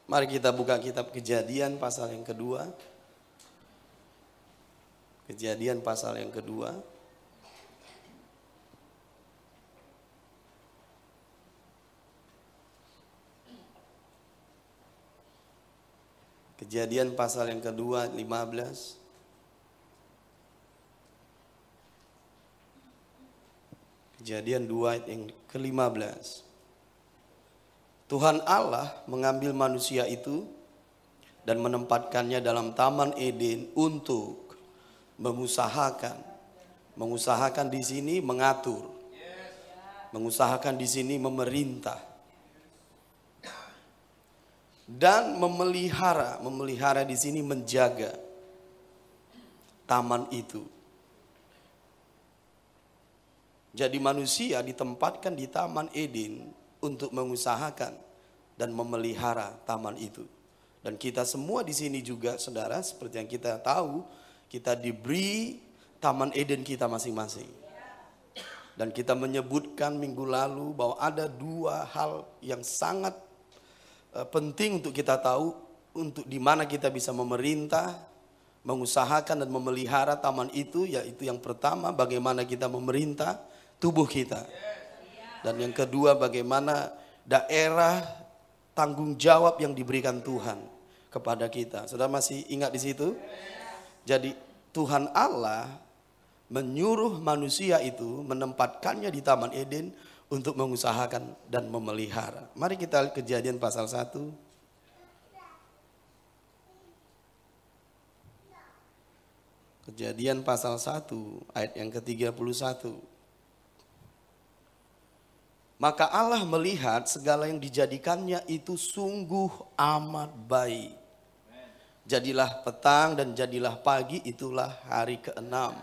Mari kita buka kitab Kejadian pasal yang kedua. Kejadian pasal yang kedua. Kejadian pasal yang kedua 15. Kejadian 2 ayat yang ke-15. Tuhan Allah mengambil manusia itu dan menempatkannya dalam Taman Eden untuk mengusahakan. Mengusahakan di sini mengatur. Mengusahakan di sini memerintah. Dan memelihara. Memelihara di sini menjaga taman itu. Jadi manusia ditempatkan di Taman Eden untuk mengusahakan dan memelihara taman itu. Dan kita semua di sini juga, saudara, seperti yang kita tahu, kita diberi Taman Eden kita masing-masing. Dan kita menyebutkan minggu lalu bahwa ada dua hal yang sangat penting untuk kita tahu, untuk di mana kita bisa memerintah, mengusahakan dan memelihara taman itu, yaitu yang pertama bagaimana kita memerintah tubuh kita. Dan yang kedua bagaimana daerah tanggung jawab yang diberikan Tuhan kepada kita. Saudara masih ingat di situ? Jadi Tuhan Allah menyuruh manusia itu menempatkannya di Taman Eden untuk mengusahakan dan memelihara. Mari kita Kejadian pasal 1. Kejadian pasal 1 ayat yang ke-31. Maka Allah melihat segala yang dijadikannya itu sungguh amat baik. Jadilah petang dan jadilah pagi, itulah hari ke-6.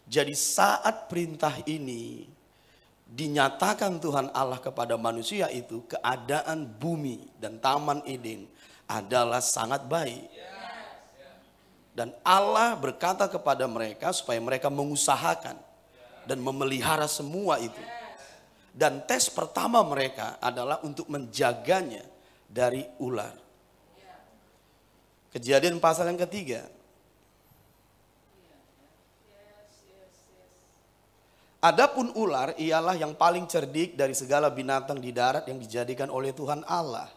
Jadi saat perintah ini dinyatakan Tuhan Allah kepada manusia itu, keadaan bumi dan Taman Eden adalah sangat baik. Dan Allah berkata kepada mereka supaya mereka mengusahakan dan memelihara semua itu. Dan tes pertama mereka adalah untuk menjaganya dari ular. Kejadian pasal yang ketiga. Adapun ular ialah yang paling cerdik dari segala binatang di darat yang dijadikan oleh Tuhan Allah.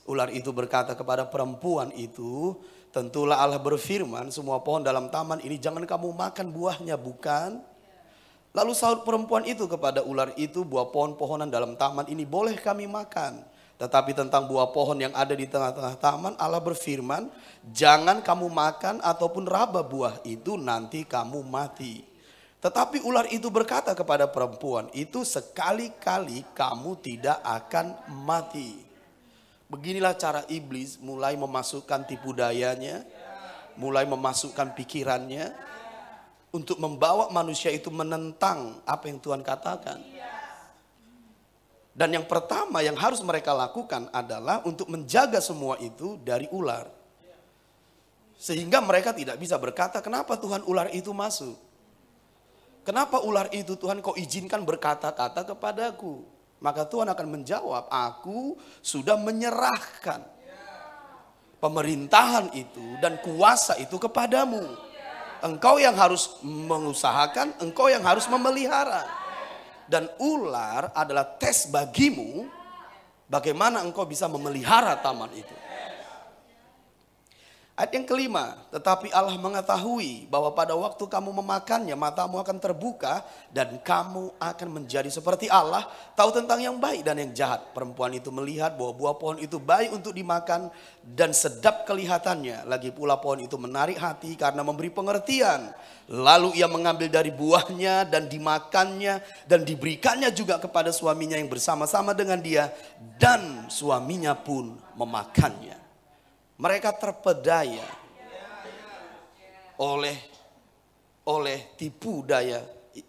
Ular itu berkata kepada perempuan itu, tentulah Allah berfirman, semua pohon dalam taman ini jangan kamu makan buahnya, bukan? Lalu sahut perempuan itu kepada ular itu, buah pohon-pohonan dalam taman ini boleh kami makan. Tetapi tentang buah pohon yang ada di tengah-tengah taman, Allah berfirman, jangan kamu makan ataupun raba buah itu, nanti kamu mati. Tetapi ular itu berkata kepada perempuan itu, sekali-kali kamu tidak akan mati. Beginilah cara iblis mulai memasukkan tipu dayanya, mulai memasukkan pikirannya, untuk membawa manusia itu menentang apa yang Tuhan katakan. Dan yang pertama yang harus mereka lakukan adalah untuk menjaga semua itu dari ular. Sehingga mereka tidak bisa berkata, kenapa Tuhan ular itu masuk? Kenapa ular itu Tuhan kau izinkan berkata-kata kepadaku? Maka Tuhan akan menjawab, aku sudah menyerahkan pemerintahan itu dan kuasa itu kepadamu. Engkau yang harus mengusahakan, engkau yang harus memelihara. Dan ular adalah tes bagimu, bagaimana engkau bisa memelihara taman itu. Ayat yang kelima, tetapi Allah mengetahui bahwa pada waktu kamu memakannya, matamu akan terbuka dan kamu akan menjadi seperti Allah, tahu tentang yang baik dan yang jahat. Perempuan itu melihat bahwa buah pohon itu baik untuk dimakan dan sedap kelihatannya. Lagi pula pohon itu menarik hati karena memberi pengertian. Lalu ia mengambil dari buahnya dan dimakannya dan diberikannya juga kepada suaminya yang bersama-sama dengan dia, dan suaminya pun memakannya. Mereka terpedaya oleh tipu daya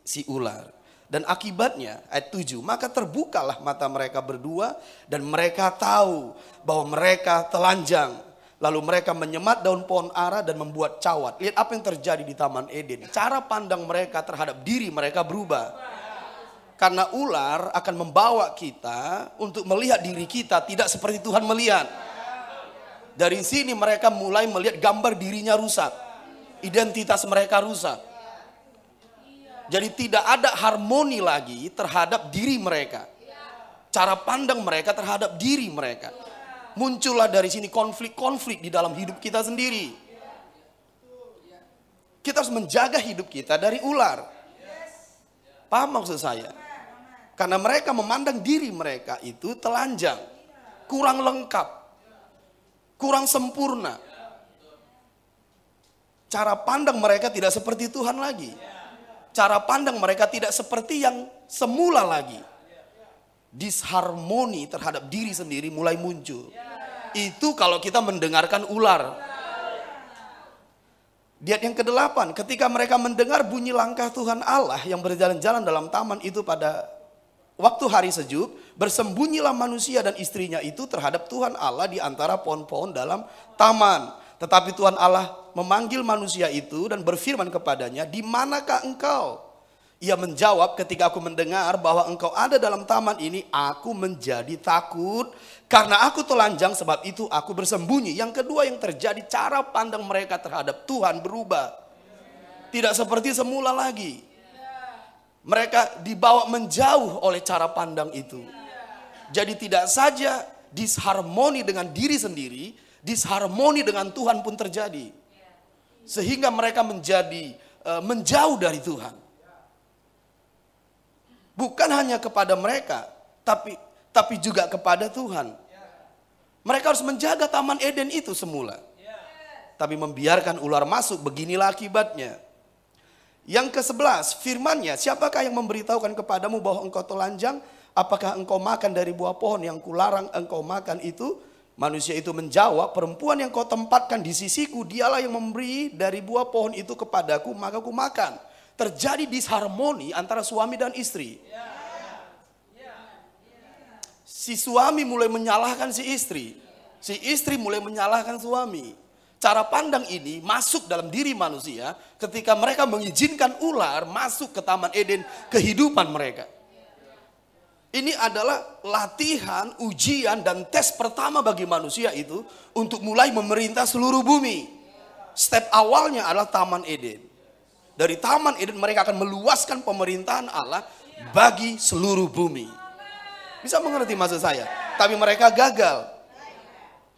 si ular. Dan akibatnya ayat 7, maka terbukalah mata mereka berdua dan mereka tahu bahwa mereka telanjang. Lalu mereka menyemat daun pohon ara dan membuat cawat. Lihat apa yang terjadi di Taman Eden. Cara pandang mereka terhadap diri mereka berubah. Karena ular akan membawa kita untuk melihat diri kita tidak seperti Tuhan melihat. Dari sini mereka mulai melihat gambar dirinya rusak. Identitas mereka rusak. Jadi tidak ada harmoni lagi terhadap diri mereka. Cara pandang mereka terhadap diri mereka. Muncullah dari sini konflik-konflik di dalam hidup kita sendiri. Kita harus menjaga hidup kita dari ular. Paham maksud saya? Karena mereka memandang diri mereka itu telanjang, kurang lengkap, kurang sempurna. Cara pandang mereka tidak seperti Tuhan lagi. Cara pandang mereka tidak seperti yang semula lagi. Disharmoni terhadap diri sendiri mulai muncul. Itu kalau kita mendengarkan ular. Di ayat yang ke-8, ketika mereka mendengar bunyi langkah Tuhan Allah yang berjalan-jalan dalam taman itu pada waktu hari sejuk, bersembunyilah manusia dan istrinya itu terhadap Tuhan Allah di antara pohon-pohon dalam taman. Tetapi Tuhan Allah memanggil manusia itu dan berfirman kepadanya, "Di manakah engkau?" Ia menjawab, "Ketika aku mendengar bahwa engkau ada dalam taman ini, aku menjadi takut karena aku telanjang, sebab itu aku bersembunyi." Yang kedua yang terjadi, cara pandang mereka terhadap Tuhan berubah. Tidak seperti semula lagi. Mereka dibawa menjauh oleh cara pandang itu. Jadi tidak saja disharmoni dengan diri sendiri, disharmoni dengan Tuhan pun terjadi. Sehingga mereka menjadi menjauh dari Tuhan. Bukan hanya kepada mereka, tapi juga kepada Tuhan. Mereka harus menjaga Taman Eden itu semula. Tapi membiarkan ular masuk, beginilah akibatnya. Yang ke-11, firman-Nya, "Siapakah yang memberitahukan kepadamu bahwa engkau telanjang? Apakah engkau makan dari buah pohon yang kularang engkau makan itu?" Manusia itu menjawab, "Perempuan yang kau tempatkan di sisiku, dialah yang memberi dari buah pohon itu kepadaku, maka ku makan." Terjadi disharmoni antara suami dan istri. Si suami mulai menyalahkan si istri mulai menyalahkan suami. Cara pandang ini masuk dalam diri manusia ketika mereka mengizinkan ular masuk ke Taman Eden kehidupan mereka. Ini adalah latihan, ujian, dan tes pertama bagi manusia itu untuk mulai memerintah seluruh bumi. Step awalnya adalah Taman Eden. Dari Taman Eden mereka akan meluaskan pemerintahan Allah bagi seluruh bumi. Bisa mengerti maksud saya? Tapi mereka gagal.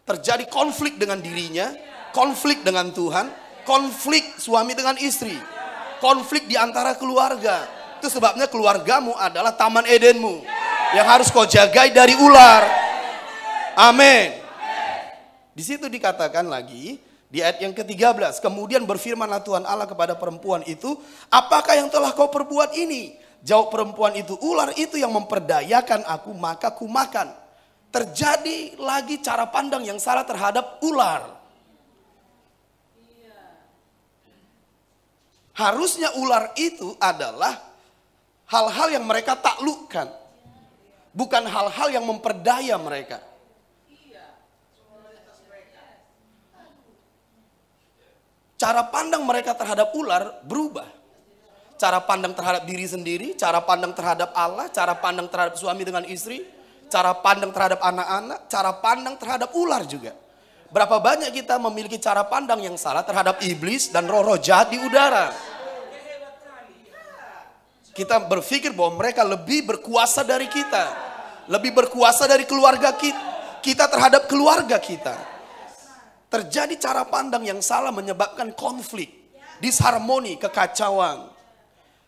Terjadi konflik dengan dirinya, konflik dengan Tuhan, konflik suami dengan istri, konflik di antara keluarga. Itu sebabnya keluargamu adalah Taman Edenmu yang harus kau jagai dari ular. Amin. Di situ dikatakan lagi, di ayat yang ke-13, "Kemudian berfirmanlah Tuhan Allah kepada perempuan itu, apakah yang telah kau perbuat ini?" Jawab perempuan itu, "Ular itu yang memperdayakan aku, maka ku makan." Terjadi lagi cara pandang yang salah terhadap ular. Harusnya ular itu adalah hal-hal yang mereka taklukkan, bukan hal-hal yang memperdaya mereka. Cara pandang mereka terhadap ular berubah. Cara pandang terhadap diri sendiri, cara pandang terhadap Allah, cara pandang terhadap suami dengan istri, cara pandang terhadap anak-anak, cara pandang terhadap ular juga. Berapa banyak kita memiliki cara pandang yang salah terhadap iblis dan roh-roh jahat di udara. Kita berpikir bahwa mereka lebih berkuasa dari kita, lebih berkuasa dari keluarga kita terhadap keluarga kita. Terjadi cara pandang yang salah menyebabkan konflik, disharmoni, kekacauan.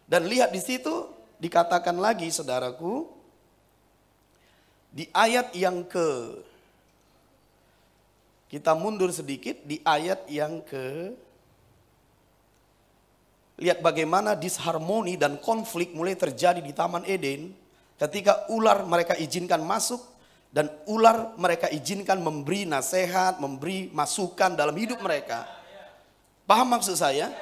Dan lihat di situ dikatakan lagi saudaraku, di ayat yang kita mundur sedikit, di ayat yang lihat bagaimana disharmoni dan konflik mulai terjadi di Taman Eden ketika ular mereka izinkan masuk dan ular mereka izinkan memberi nasihat, memberi masukan dalam hidup mereka. Paham maksud saya?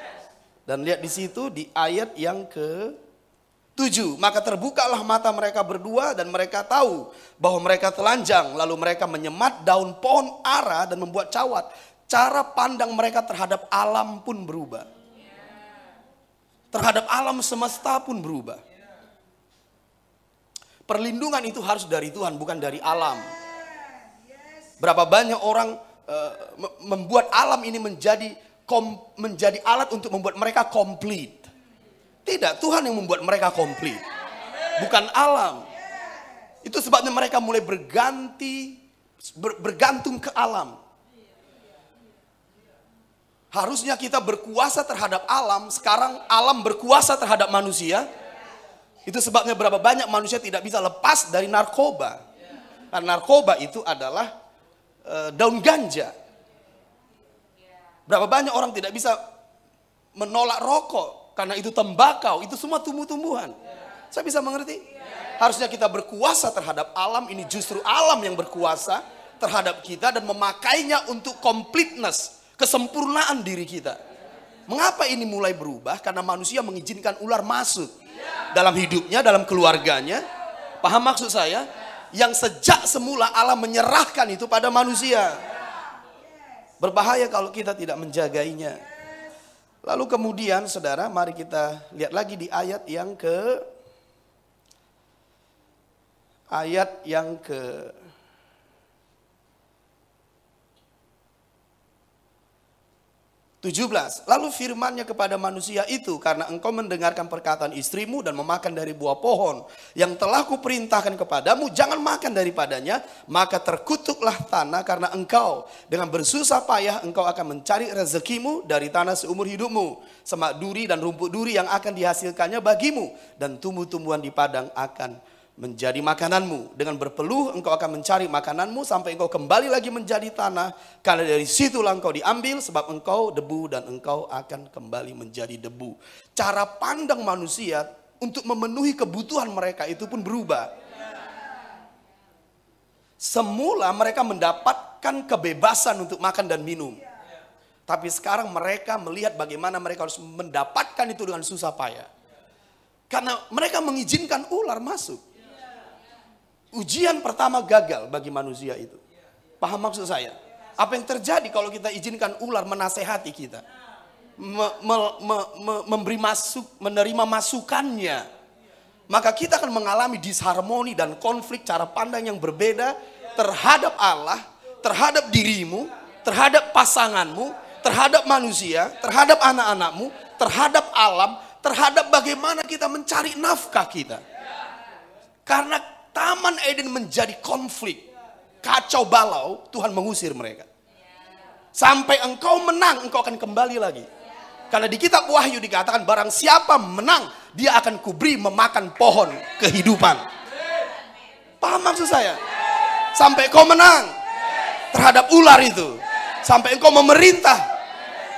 Dan lihat di situ di ayat yang ke-7, "Maka terbukalah mata mereka berdua dan mereka tahu bahwa mereka telanjang, lalu mereka menyemat daun pohon ara dan membuat cawat." Cara pandang mereka terhadap alam pun berubah. Terhadap alam semesta pun berubah. Perlindungan itu harus dari Tuhan, bukan dari alam. Berapa banyak orang membuat alam ini menjadi alat untuk membuat mereka komplit. Tidak, Tuhan yang membuat mereka komplit, bukan alam. Itu sebabnya mereka mulai bergantung ke alam. Harusnya kita berkuasa terhadap alam, sekarang alam berkuasa terhadap manusia. Itu sebabnya berapa banyak manusia tidak bisa lepas dari narkoba. Karena narkoba itu adalah daun ganja. Berapa banyak orang tidak bisa menolak rokok karena itu tembakau, itu semua tumbuh-tumbuhan. Saya bisa mengerti? Harusnya kita berkuasa terhadap alam, ini justru alam yang berkuasa terhadap kita dan memakainya untuk completeness, kesempurnaan diri kita. Mengapa ini mulai berubah? Karena manusia mengizinkan ular masuk dalam hidupnya, dalam keluarganya. Paham maksud saya? Yang sejak semula Allah menyerahkan itu pada manusia. Berbahaya kalau kita tidak menjagainya. Lalu kemudian saudara, mari kita lihat lagi di ayat yang ke 17. Lalu firman-Nya kepada manusia itu, karena engkau mendengarkan perkataan istrimu dan memakan dari buah pohon yang telah kuperintahkan kepadamu, jangan makan daripadanya, maka terkutuklah tanah karena engkau dengan bersusah payah engkau akan mencari rezekimu dari tanah seumur hidupmu. Semak duri dan rumput duri yang akan dihasilkannya bagimu, dan tumbuh-tumbuhan di padang akan menjadi makananmu. Dengan berpeluh engkau akan mencari makananmu sampai engkau kembali lagi menjadi tanah, karena dari situlah engkau diambil, sebab engkau debu dan engkau akan kembali menjadi debu. Cara pandang manusia untuk memenuhi kebutuhan mereka itu pun berubah. Semula mereka mendapatkan kebebasan untuk makan dan minum, tapi sekarang mereka melihat bagaimana mereka harus mendapatkan itu dengan susah payah, karena mereka mengizinkan ular masuk. Ujian pertama gagal bagi manusia itu. Paham maksud saya? Apa yang terjadi kalau kita izinkan ular menasehati kita? Menerima masukannya. Maka kita akan mengalami disharmoni dan konflik cara pandang yang berbeda terhadap Allah, terhadap dirimu, terhadap pasanganmu, terhadap manusia, terhadap anak-anakmu, terhadap alam, terhadap bagaimana kita mencari nafkah kita. Karena Taman Eden menjadi konflik, kacau balau, Tuhan mengusir mereka. Sampai engkau menang, engkau akan kembali lagi. Karena di kitab Wahyu dikatakan, barang siapa menang, dia akan kuberi memakan pohon kehidupan. Paham maksud saya? Sampai engkau menang terhadap ular itu. Sampai engkau memerintah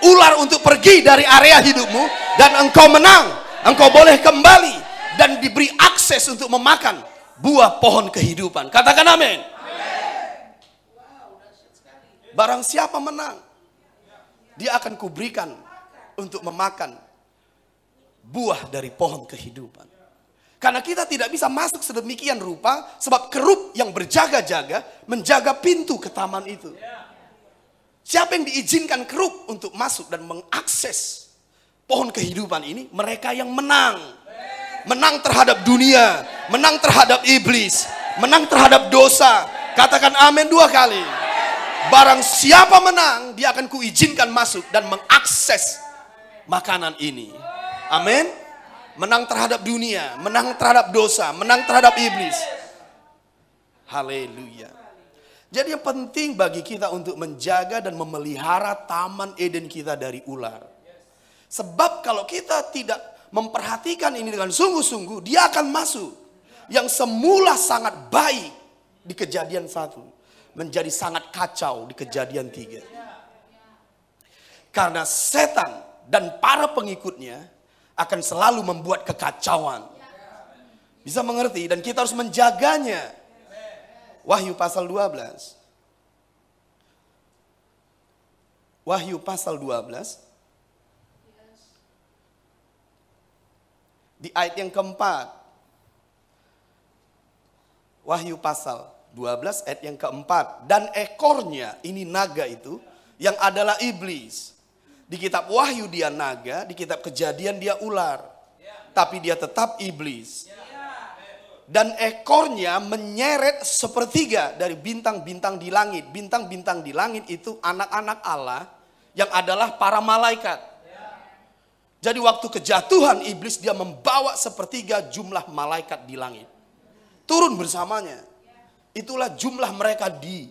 ular untuk pergi dari area hidupmu, dan engkau menang, engkau boleh kembali dan diberi akses untuk memakan buah pohon kehidupan. Katakan amin. Barang siapa menang, dia akan kuberikan untuk memakan buah dari pohon kehidupan. Karena kita tidak bisa masuk sedemikian rupa, sebab kerub yang berjaga-jaga menjaga pintu ke taman itu. Siapa yang diizinkan kerub untuk masuk dan mengakses pohon kehidupan ini? Mereka yang menang. Menang terhadap dunia, menang terhadap iblis, menang terhadap dosa. Katakan amin 2 kali. Barang siapa menang, dia akan kuizinkan masuk dan mengakses makanan ini. Amin. Menang terhadap dunia, menang terhadap dosa, menang terhadap iblis. Haleluya. Jadi yang penting bagi kita untuk menjaga dan memelihara taman Eden kita dari ular. Sebab kalau kita tidak memperhatikan ini dengan sungguh-sungguh, dia akan masuk. Yang semula sangat baik di Kejadian 1 menjadi sangat kacau di Kejadian 3. Karena setan dan para pengikutnya akan selalu membuat kekacauan. Bisa mengerti? Dan kita harus menjaganya. Wahyu pasal 12. Wahyu pasal 12. Di ayat yang keempat. Wahyu pasal 12 ayat yang keempat. Dan ekornya, ini naga itu, yang adalah iblis. Di kitab Wahyu dia naga, di kitab Kejadian dia ular. Tapi dia tetap iblis. Dan ekornya menyeret sepertiga dari bintang-bintang di langit. Bintang-bintang di langit itu anak-anak Allah yang adalah para malaikat. Jadi waktu kejatuhan iblis, dia membawa sepertiga jumlah malaikat di langit. Turun bersamanya. Itulah jumlah mereka di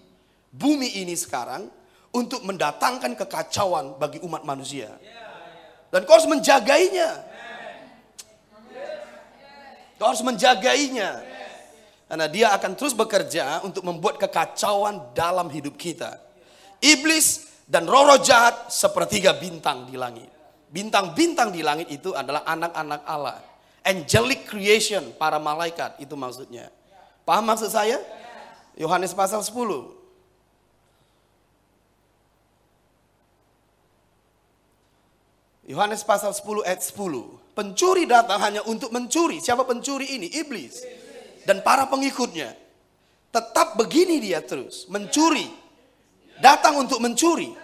bumi ini sekarang untuk mendatangkan kekacauan bagi umat manusia. Dan kau harus menjagainya. Kau harus menjagainya. Karena dia akan terus bekerja untuk membuat kekacauan dalam hidup kita. Iblis dan roh-roh jahat sepertiga bintang di langit. Bintang-bintang di langit itu adalah anak-anak Allah. Angelic creation, para malaikat, itu maksudnya. Paham maksud saya? Yohanes pasal 10. Yohanes pasal 10 ayat 10. Pencuri datang hanya untuk mencuri. Siapa pencuri ini? Iblis. Dan para pengikutnya. Tetap begini dia terus. Mencuri. Datang untuk mencuri.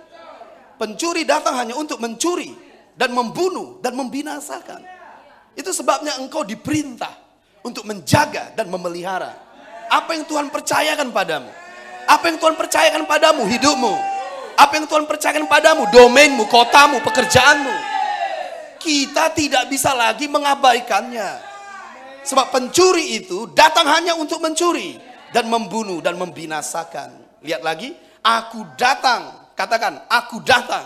Pencuri datang hanya untuk mencuri. Dan membunuh. Dan membinasakan. Itu sebabnya engkau diperintah. Untuk menjaga dan memelihara. Apa yang Tuhan percayakan padamu? Apa yang Tuhan percayakan padamu? Hidupmu. Apa yang Tuhan percayakan padamu? Domainmu, kotamu, pekerjaanmu. Kita tidak bisa lagi mengabaikannya. Sebab pencuri itu datang hanya untuk mencuri dan membunuh dan membinasakan. Lihat lagi, aku datang. Katakan, aku datang.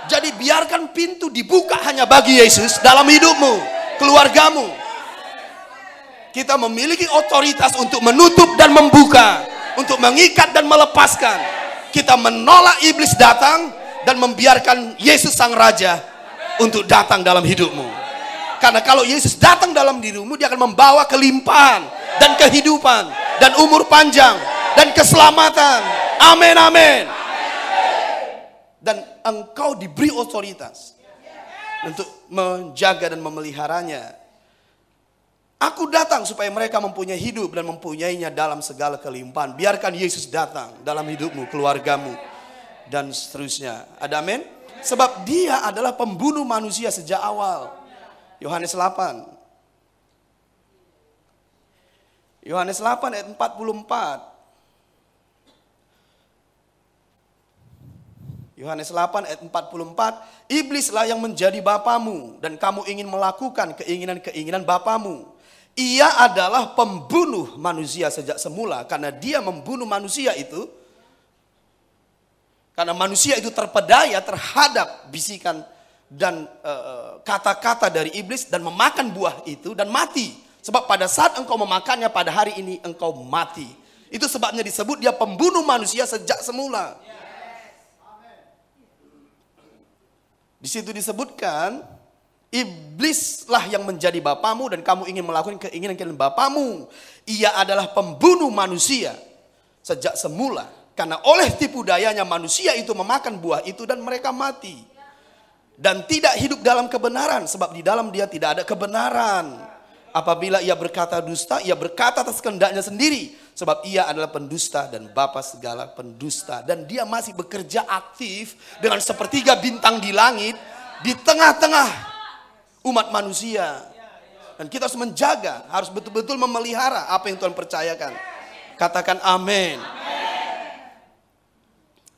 Jadi biarkan pintu dibuka hanya bagi Yesus dalam hidupmu, keluargamu. Kita memiliki otoritas untuk menutup dan membuka, untuk mengikat dan melepaskan. Kita menolak iblis datang dan membiarkan Yesus Sang Raja untuk datang dalam hidupmu. Karena kalau Yesus datang dalam dirimu, dia akan membawa kelimpahan dan kehidupan dan umur panjang dan keselamatan. Amin, amin. Dan engkau diberi otoritas untuk menjaga dan memeliharanya. Aku datang supaya mereka mempunyai hidup dan mempunyainya dalam segala kelimpahan. Biarkan Yesus datang dalam hidupmu, keluargamu, dan seterusnya. Ada amin? Sebab dia adalah pembunuh manusia sejak awal. Yohanes 8. Yohanes 8 ayat 44. Yohanes 8 ayat 44. Iblislah yang menjadi bapamu dan kamu ingin melakukan keinginan-keinginan bapamu. Ia adalah pembunuh manusia sejak semula. Karena dia membunuh manusia itu. Karena manusia itu terpedaya terhadap bisikan dan kata-kata dari iblis. Dan memakan buah itu dan mati. Sebab pada saat engkau memakannya pada hari ini engkau mati. Itu sebabnya disebut dia pembunuh manusia sejak semula. Di situ disebutkan, iblislah yang menjadi bapamu dan kamu ingin melakukan keinginan bapamu. Ia adalah pembunuh manusia sejak semula. Karena oleh tipu dayanya manusia itu memakan buah itu dan mereka mati. Dan tidak hidup dalam kebenaran. Sebab di dalam dia tidak ada kebenaran. Apabila ia berkata dusta, ia berkata atas kehendaknya sendiri. Sebab ia adalah pendusta dan bapa segala pendusta. Dan dia masih bekerja aktif dengan sepertiga bintang di langit. Di tengah-tengah umat manusia. Dan kita harus menjaga, harus betul-betul memelihara apa yang Tuhan percayakan. Katakan amin.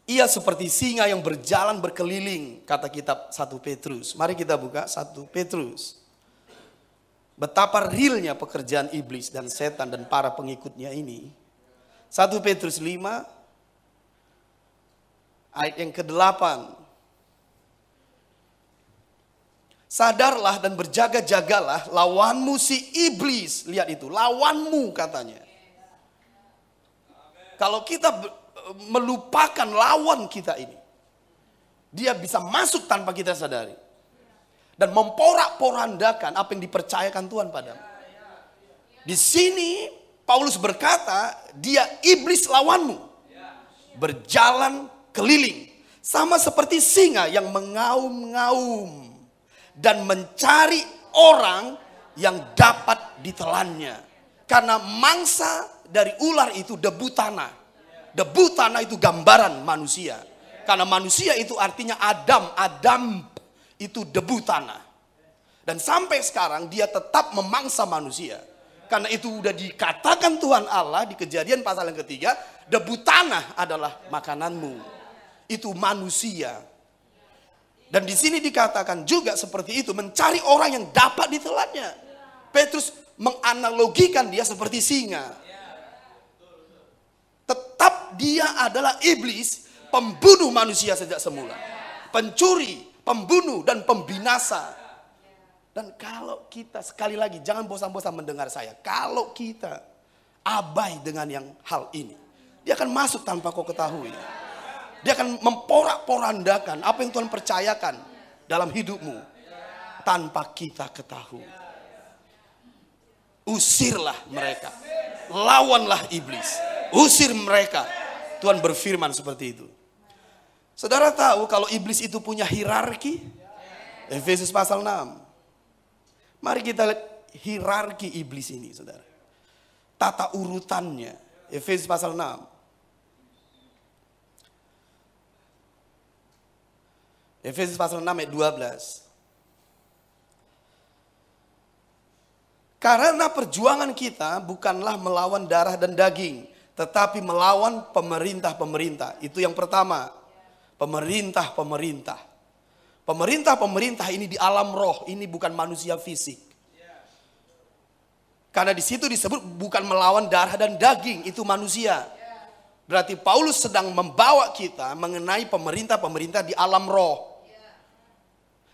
Ia seperti singa yang berjalan berkeliling, kata kitab 1 Petrus. Mari kita buka 1 Petrus. Betapa realnya pekerjaan iblis dan setan dan para pengikutnya ini. 1 Petrus 5 ayat yang ke-8. Sadarlah dan berjaga-jagalah lawanmu si iblis. Lihat itu, lawanmu katanya. Kalau kita melupakan lawan kita ini, dia bisa masuk tanpa kita sadari dan memporak-porandakan apa yang dipercayakan Tuhan padamu. Di sini Paulus berkata, dia iblis lawanmu, berjalan keliling sama seperti singa yang mengaum-ngaum dan mencari orang yang dapat ditelannya. Karena mangsa dari ular itu debu tanah. Debu tanah itu gambaran manusia. Karena manusia itu artinya Adam. Adam itu debu tanah. Dan sampai sekarang dia tetap memangsa manusia. Karena itu udah dikatakan Tuhan Allah di Kejadian pasal yang ketiga, debu tanah adalah makananmu. Itu manusia. Dan di sini dikatakan juga seperti itu, mencari orang yang dapat ditelannya. Petrus menganalogikan dia seperti singa. Tetap dia adalah iblis, pembunuh manusia sejak semula. Pencuri, pembunuh, dan pembinasa. Dan kalau kita, sekali lagi, jangan bosan-bosan mendengar saya. Kalau kita abai dengan yang hal ini, dia akan masuk tanpa kau ketahui. Dia akan memporak-porandakan apa yang Tuhan percayakan dalam hidupmu tanpa kita ketahui. Usirlah mereka. Lawanlah iblis. Usir mereka. Tuhan berfirman seperti itu. Saudara tahu kalau iblis itu punya hierarki? Efesus pasal 6. Mari kita lihat hierarki iblis ini, saudara. Tata urutannya. Efesus pasal 6. Efesus pasal 6 ayat 12. Karena perjuangan kita bukanlah melawan darah dan daging, tetapi melawan pemerintah-pemerintah. Itu yang pertama. Pemerintah-pemerintah. Pemerintah-pemerintah ini di alam roh, ini bukan manusia fisik. Karena di situ disebut bukan melawan darah dan daging, itu manusia. Berarti Paulus sedang membawa kita mengenai pemerintah-pemerintah di alam roh.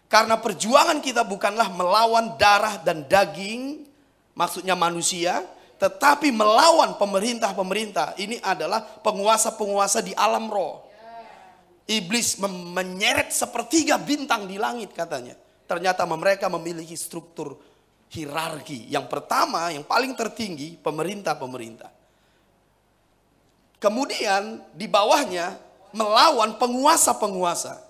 Karena perjuangan kita bukanlah melawan darah dan daging, maksudnya manusia, tetapi melawan pemerintah-pemerintah. Ini adalah penguasa-penguasa di alam roh. Iblis menyeret sepertiga bintang di langit katanya. Ternyata mereka memiliki struktur hierarki. Yang pertama, yang paling tertinggi, pemerintah-pemerintah. Kemudian di bawahnya melawan penguasa-penguasa.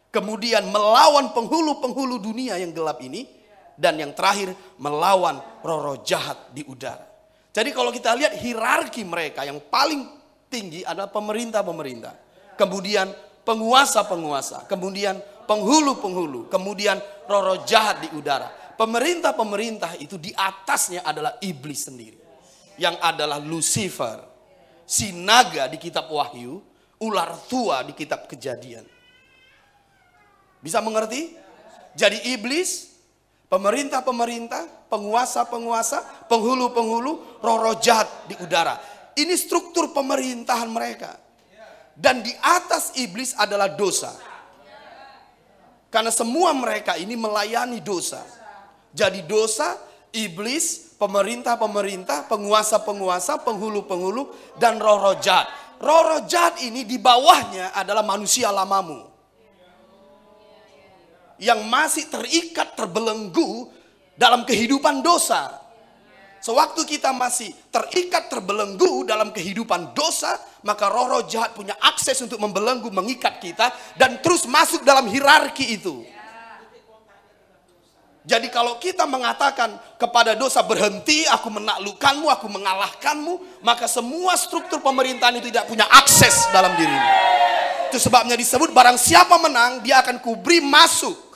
Kemudian melawan penghulu-penghulu dunia yang gelap ini. Dan yang terakhir melawan roh-roh jahat di udara. Jadi kalau kita lihat hierarki mereka yang paling tinggi adalah pemerintah-pemerintah. Kemudian penguasa-penguasa. Kemudian penghulu-penghulu. Kemudian roh-roh jahat di udara. Pemerintah-pemerintah itu di atasnya adalah iblis sendiri. Yang adalah Lucifer. Si naga di kitab Wahyu. Ular tua di kitab Kejadian. Bisa mengerti? Jadi iblis, pemerintah-pemerintah, penguasa-penguasa, penghulu-penghulu, roh-roh jahat di udara. Ini struktur pemerintahan mereka. Dan di atas iblis adalah dosa. Karena semua mereka ini melayani dosa. Jadi dosa, iblis, pemerintah-pemerintah, penguasa-penguasa, penghulu-penghulu, dan roh-roh jahat. Roh-roh jahat ini di bawahnya adalah manusia lamamu. Yang masih terikat, terbelenggu dalam kehidupan dosa. Sewaktu kita masih terikat, terbelenggu dalam kehidupan dosa, maka roh-roh jahat punya akses untuk membelenggu, mengikat kita, dan terus masuk dalam hierarki itu. Jadi kalau kita mengatakan kepada dosa berhenti, aku menaklukkanmu, aku mengalahkanmu, maka semua struktur pemerintahan itu tidak punya akses dalam dirimu. Itu sebabnya disebut barang siapa menang, dia akan kuberi masuk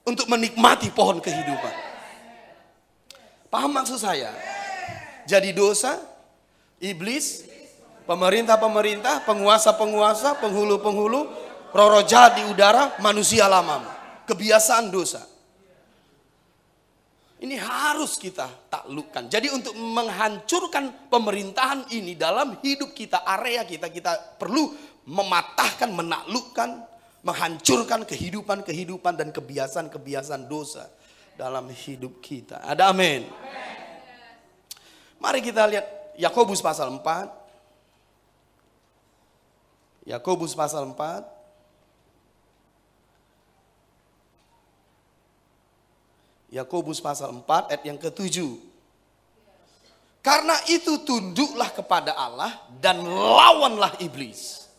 untuk menikmati pohon kehidupan. Paham maksud saya? Jadi dosa, iblis, pemerintah-pemerintah, penguasa-penguasa, penghulu-penghulu, roh-roh jahat di udara, manusia lama. Kebiasaan dosa. Ini harus kita taklukkan. Jadi untuk menghancurkan pemerintahan ini dalam hidup kita, area kita, kita perlu mematahkan, menaklukkan, menghancurkan kehidupan-kehidupan dan kebiasaan-kebiasaan dosa dalam hidup kita. Ada amin. Mari kita lihat Yakobus pasal 4. Yakobus pasal 4. Yakobus pasal 4 ayat yang ke-7. Karena itu tunduklah kepada Allah dan lawanlah iblis.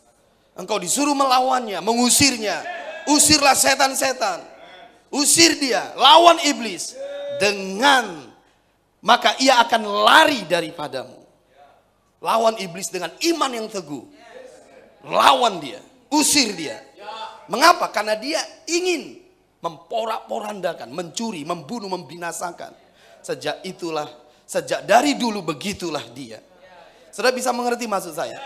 Engkau disuruh melawannya, mengusirnya. Usirlah setan-setan. Usir dia, lawan iblis. Maka ia akan lari daripadamu. Lawan iblis dengan iman yang teguh. Lawan dia, usir dia. Mengapa? Karena dia ingin memporak-porandakan, mencuri, membunuh, membinasakan. Sejak itulah Sejak dari dulu begitulah dia. Saudara bisa mengerti maksud saya?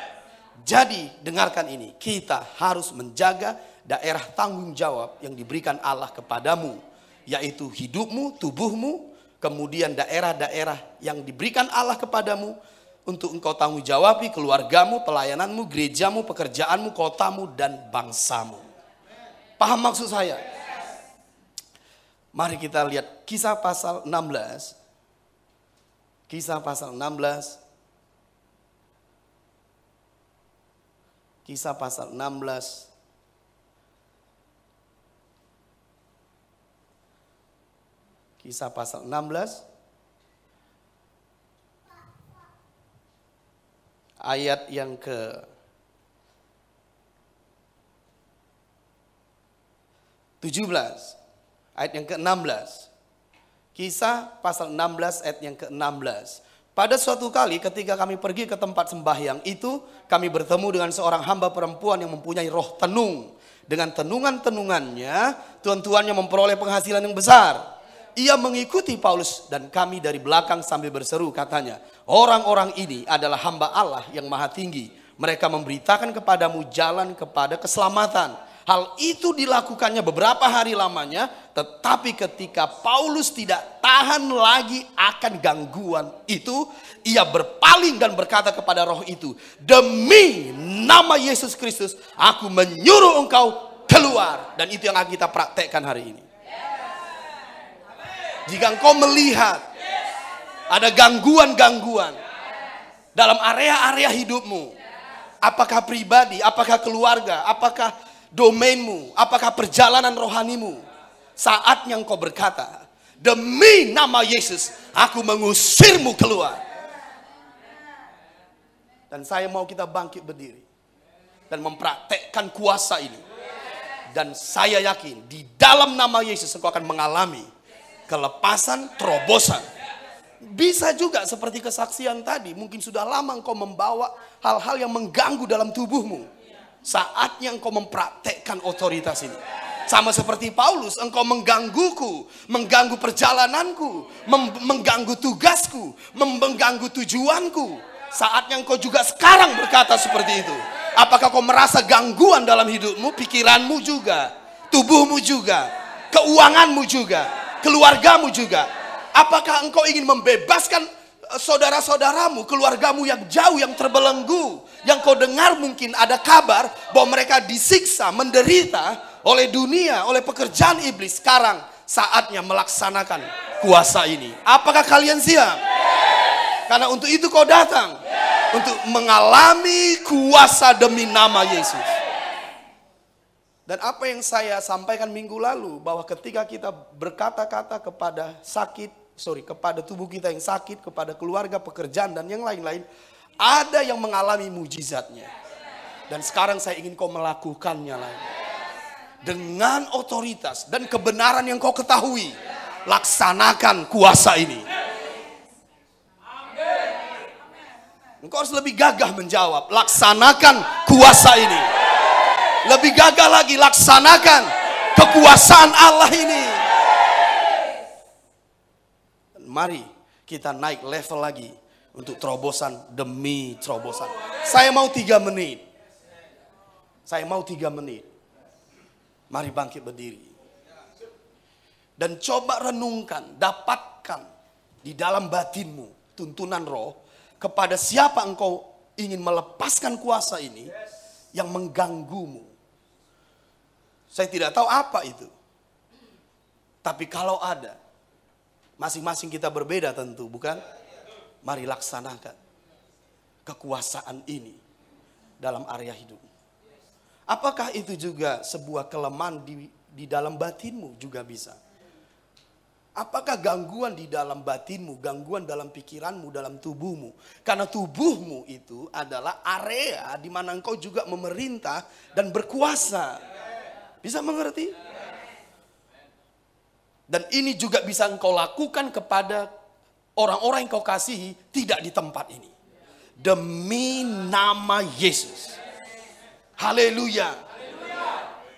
Jadi dengarkan ini, kita harus menjaga daerah tanggung jawab yang diberikan Allah kepadamu, yaitu hidupmu, tubuhmu, kemudian daerah-daerah yang diberikan Allah kepadamu untuk engkau tanggung jawabi, keluargamu, pelayananmu, gerejamu, pekerjaanmu, kotamu, dan bangsamu. Paham maksud saya? Mari kita lihat Kisah pasal 16. Kisah pasal 16. Kisah pasal 16. Kisah pasal 16. Ayat yang ke 17. Ayat yang ke-16. Kisah pasal 16 ayat yang ke-16. Pada suatu kali ketika kami pergi ke tempat sembahyang itu, kami bertemu dengan seorang hamba perempuan yang mempunyai roh tenung. Dengan tenungan-tenungannya, tuan-tuannya memperoleh penghasilan yang besar. Ia mengikuti Paulus dan kami dari belakang sambil berseru, katanya, orang-orang ini adalah hamba Allah yang maha tinggi. Mereka memberitakan kepadamu jalan kepada keselamatan. Hal itu dilakukannya beberapa hari lamanya, tetapi ketika Paulus tidak tahan lagi akan gangguan itu, ia berpaling dan berkata kepada roh itu, demi nama Yesus Kristus, aku menyuruh engkau keluar. Dan itu yang akan kita praktekkan hari ini. Jika engkau melihat ada gangguan-gangguan dalam area-area hidupmu, apakah pribadi, apakah keluarga, apakah domainmu, apakah perjalanan rohanimu, saatnya engkau berkata, demi nama Yesus, aku mengusirmu keluar. Dan saya mau kita bangkit berdiri dan mempraktekkan kuasa ini. Dan saya yakin di dalam nama Yesus engkau akan mengalami kelepasan, terobosan. Bisa juga seperti kesaksian tadi, mungkin sudah lama engkau membawa hal-hal yang mengganggu dalam tubuhmu. Saatnya engkau mempraktekkan otoritas ini. Sama seperti Paulus, engkau menggangguku, mengganggu perjalananku, mengganggu tugasku, mengganggu tujuanku. Saatnya engkau juga sekarang berkata seperti itu. Apakah kau merasa gangguan dalam hidupmu, pikiranmu juga, tubuhmu juga, keuanganmu juga, keluargamu juga? Apakah engkau ingin membebaskan saudara-saudaramu, keluargamu yang jauh, yang terbelenggu, yang kau dengar mungkin ada kabar bahwa mereka disiksa, menderita oleh dunia, oleh pekerjaan iblis? Sekarang saatnya melaksanakan kuasa ini. Apakah kalian siap? Karena untuk itu kau datang, untuk mengalami kuasa demi nama Yesus. Dan apa yang saya sampaikan minggu lalu, bahwa ketika kita berkata-kata kepada kepada tubuh kita yang sakit, kepada keluarga, pekerjaan, dan yang lain-lain, ada yang mengalami mujizatnya. Dan sekarang saya ingin kau melakukannya lagi. Dengan otoritas dan kebenaran yang kau ketahui, laksanakan kuasa ini. Engkau harus lebih gagah menjawab, laksanakan kuasa ini. Lebih gagah lagi, laksanakan kekuasaan Allah ini. Mari kita naik level lagi untuk terobosan demi terobosan. Saya mau 3 menit. Saya mau 3 menit. Mari bangkit berdiri. Dan coba renungkan, dapatkan di dalam batinmu tuntunan roh kepada siapa engkau ingin melepaskan kuasa ini yang mengganggumu. Saya tidak tahu apa itu. Tapi kalau ada, masing-masing kita berbeda tentu, bukan? Mari laksanakan kekuasaan ini dalam area hidup. Apakah itu juga sebuah kelemahan di dalam batinmu? Juga bisa. Apakah gangguan di dalam batinmu, gangguan dalam pikiranmu, dalam tubuhmu? Karena tubuhmu itu adalah area di mana engkau juga memerintah dan berkuasa. Bisa mengerti? Dan ini juga bisa engkau lakukan kepada orang-orang yang kau kasihi tidak di tempat ini. Demi nama Yesus. Haleluya.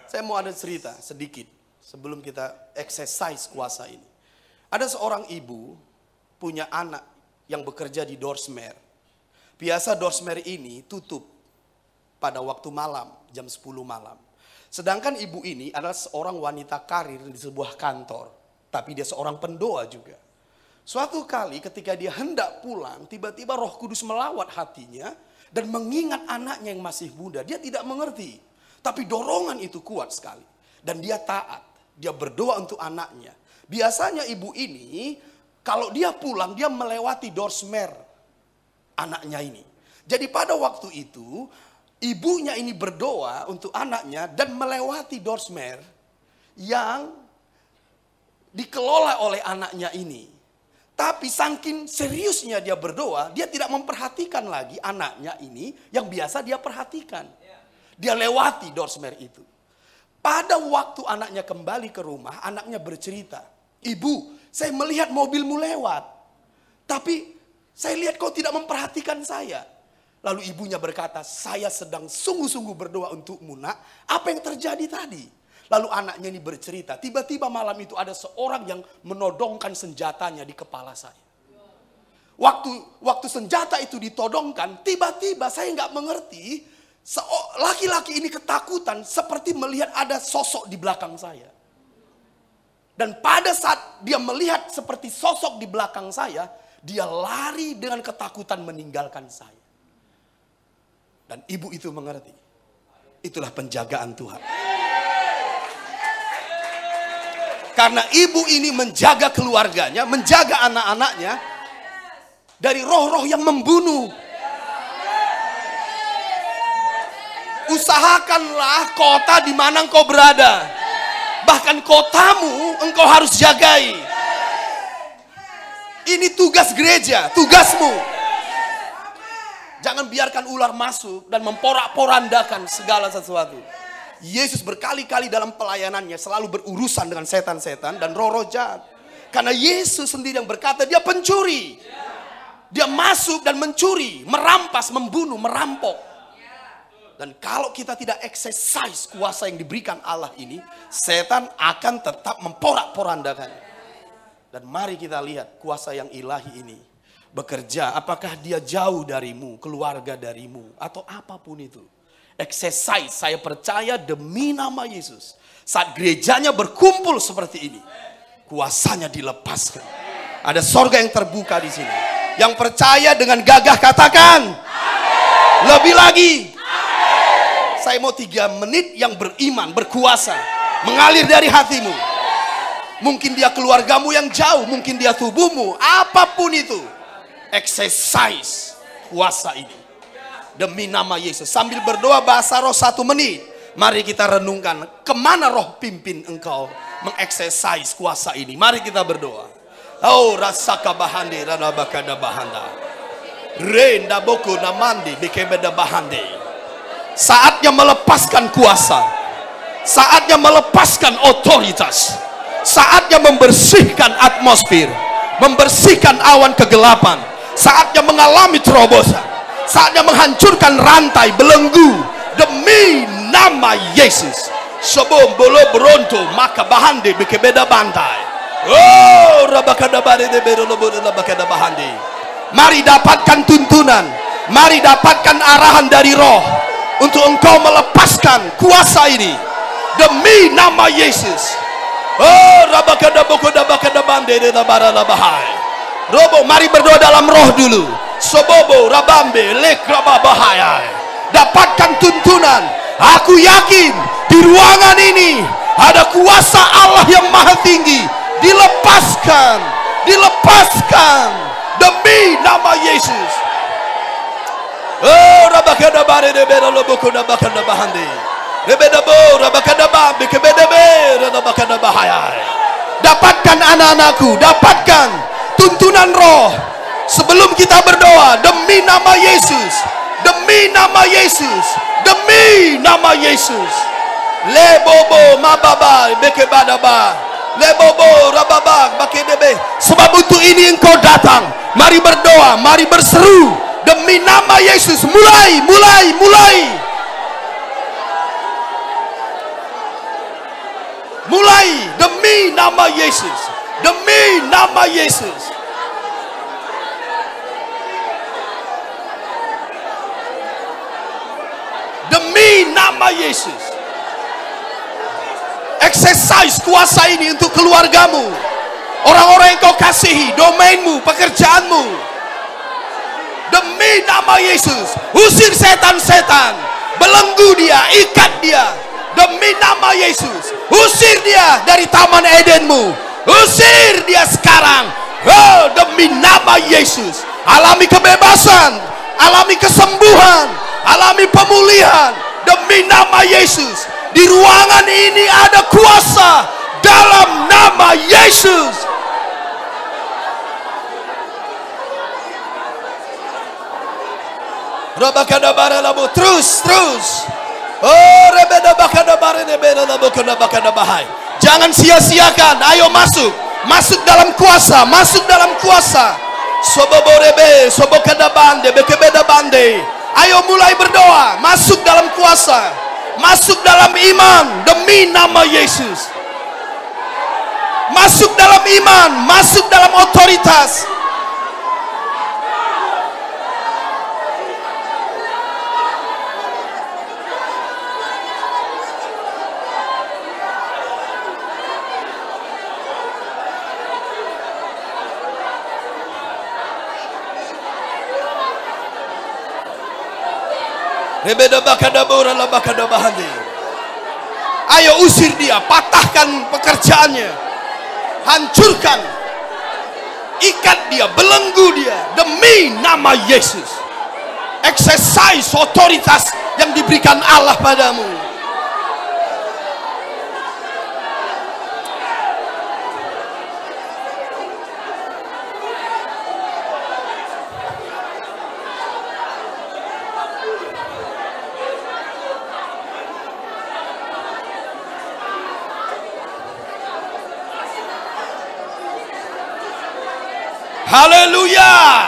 Saya mau ada cerita sedikit sebelum kita exercise kuasa ini. Ada seorang ibu punya anak yang bekerja di Dorsmer. Biasa Dorsmer ini tutup pada waktu malam, jam 10 malam. Sedangkan ibu ini adalah seorang wanita karir di sebuah kantor. Tapi dia seorang pendoa juga. Suatu kali ketika dia hendak pulang, tiba-tiba Roh Kudus melawat hatinya dan mengingat anaknya yang masih muda. Dia tidak mengerti, tapi dorongan itu kuat sekali. Dan dia taat, dia berdoa untuk anaknya. Biasanya ibu ini, kalau dia pulang, dia melewati Dorsmer anaknya ini. Jadi pada waktu itu, ibunya ini berdoa untuk anaknya dan melewati Dorsmer yang dikelola oleh anaknya ini. Tapi saking seriusnya dia berdoa, dia tidak memperhatikan lagi anaknya ini yang biasa dia perhatikan. Dia lewati Dorsmer itu. Pada waktu anaknya kembali ke rumah, anaknya bercerita, "Ibu, saya melihat mobilmu lewat. Tapi saya lihat kau tidak memperhatikan saya." Lalu ibunya berkata, "Saya sedang sungguh-sungguh berdoa untukmu, Nak. Apa yang terjadi tadi?" Lalu anaknya ini bercerita, tiba-tiba malam itu ada seorang yang menodongkan senjatanya di kepala saya. Waktu senjata itu ditodongkan, tiba-tiba saya nggak mengerti, laki-laki ini ketakutan seperti melihat ada sosok di belakang saya. Dan pada saat dia melihat seperti sosok di belakang saya, dia lari dengan ketakutan meninggalkan saya. Dan ibu itu mengerti. Itulah penjagaan Tuhan. Karena ibu ini menjaga keluarganya, menjaga anak-anaknya dari roh-roh yang membunuh. Usahakanlah kota di mana engkau berada. Bahkan kotamu engkau harus jagai. Ini tugas gereja, tugasmu. Jangan biarkan ular masuk dan memporak-porandakan segala sesuatu. Yesus berkali-kali dalam pelayanannya selalu berurusan dengan setan-setan dan roh-roh jahat. Karena Yesus sendiri yang berkata dia pencuri. Dia masuk dan mencuri, merampas, membunuh, merampok. Dan kalau kita tidak exercise kuasa yang diberikan Allah ini, setan akan tetap memporak-porandakan. Dan mari kita lihat kuasa yang ilahi ini bekerja. Apakah dia jauh darimu, keluarga darimu, atau apapun itu. Exercise, saya percaya demi nama Yesus. Saat gerejanya berkumpul seperti ini, kuasanya dilepaskan. Ada sorga yang terbuka di sini. Yang percaya dengan gagah katakan, amin. Lebih lagi, amin. Saya mau 3 menit yang beriman, berkuasa, mengalir dari hatimu. Mungkin dia keluargamu yang jauh, mungkin dia tubuhmu, apapun itu. Exercise kuasa ini demi nama Yesus. Sambil berdoa bahasa roh 1 menit, mari kita renungkan kemana roh pimpin engkau mengeksersis kuasa ini. Mari kita berdoa. Oh rasaka bahandi rana bakada bahanda renda boku namandi bikebeda bahandi. Saatnya melepaskan kuasa, saatnya melepaskan otoritas, saatnya membersihkan atmosfer, membersihkan awan kegelapan, saatnya mengalami terobosan, saatnya menghancurkan rantai belenggu demi nama Yesus. Sebelum bolo beronto maka bahandi bikebeda bantai. Oh rabakada bahandi rabakada bahandi. Mari dapatkan tuntunan, mari dapatkan arahan dari roh untuk engkau melepaskan kuasa ini demi nama Yesus. Oh rabakada bokoda bakada bande rabara bahai. Robo, mari berdoa dalam roh dulu. Sobobo rabambe lekraba bahaya. Dapatkan tuntunan. Aku yakin di ruangan ini ada kuasa Allah yang maha tinggi. Dilepaskan, dilepaskan demi nama Yesus. Oh rabakada bare de bera lobokoda bakada bahandi. Rebeda bo rabakada ba bikebeda be rabakada bahaya. Dapatkan anak-anakku, dapatkan tuntunan roh sebelum kita berdoa demi nama Yesus, demi nama Yesus, demi nama Yesus. Lebobo mababa bekebadaba lebobo rababa bakedebe. Sebab untuk ini engkau datang. Mari berdoa, mari berseru demi nama Yesus. Mulai, mulai, mulai. Mulai demi nama Yesus, demi nama Yesus. nama Yesus. Exercise kuasa ini untuk keluargamu, orang-orang yang kau kasihi, domainmu, pekerjaanmu. Demi nama Yesus, usir setan-setan, belenggu dia, ikat dia. Demi nama Yesus, usir dia dari taman Edenmu, usir dia sekarang. Oh, demi nama Yesus, alami kebebasan, alami kesembuhan, alami pemulihan. Demi nama Yesus, di ruangan ini ada kuasa dalam nama Yesus. Terus. Oh, jangan sia-siakan. Ayo masuk dalam kuasa, masuk dalam kuasa. Ayo mulai berdoa, masuk dalam kuasa, masuk dalam iman demi nama Yesus. Masuk dalam iman, masuk dalam otoritas. Ayo usir dia, patahkan pekerjaannya, hancurkan, ikat dia, belenggu dia demi nama Yesus. Exercise otoritas yang diberikan Allah padamu. Haleluya.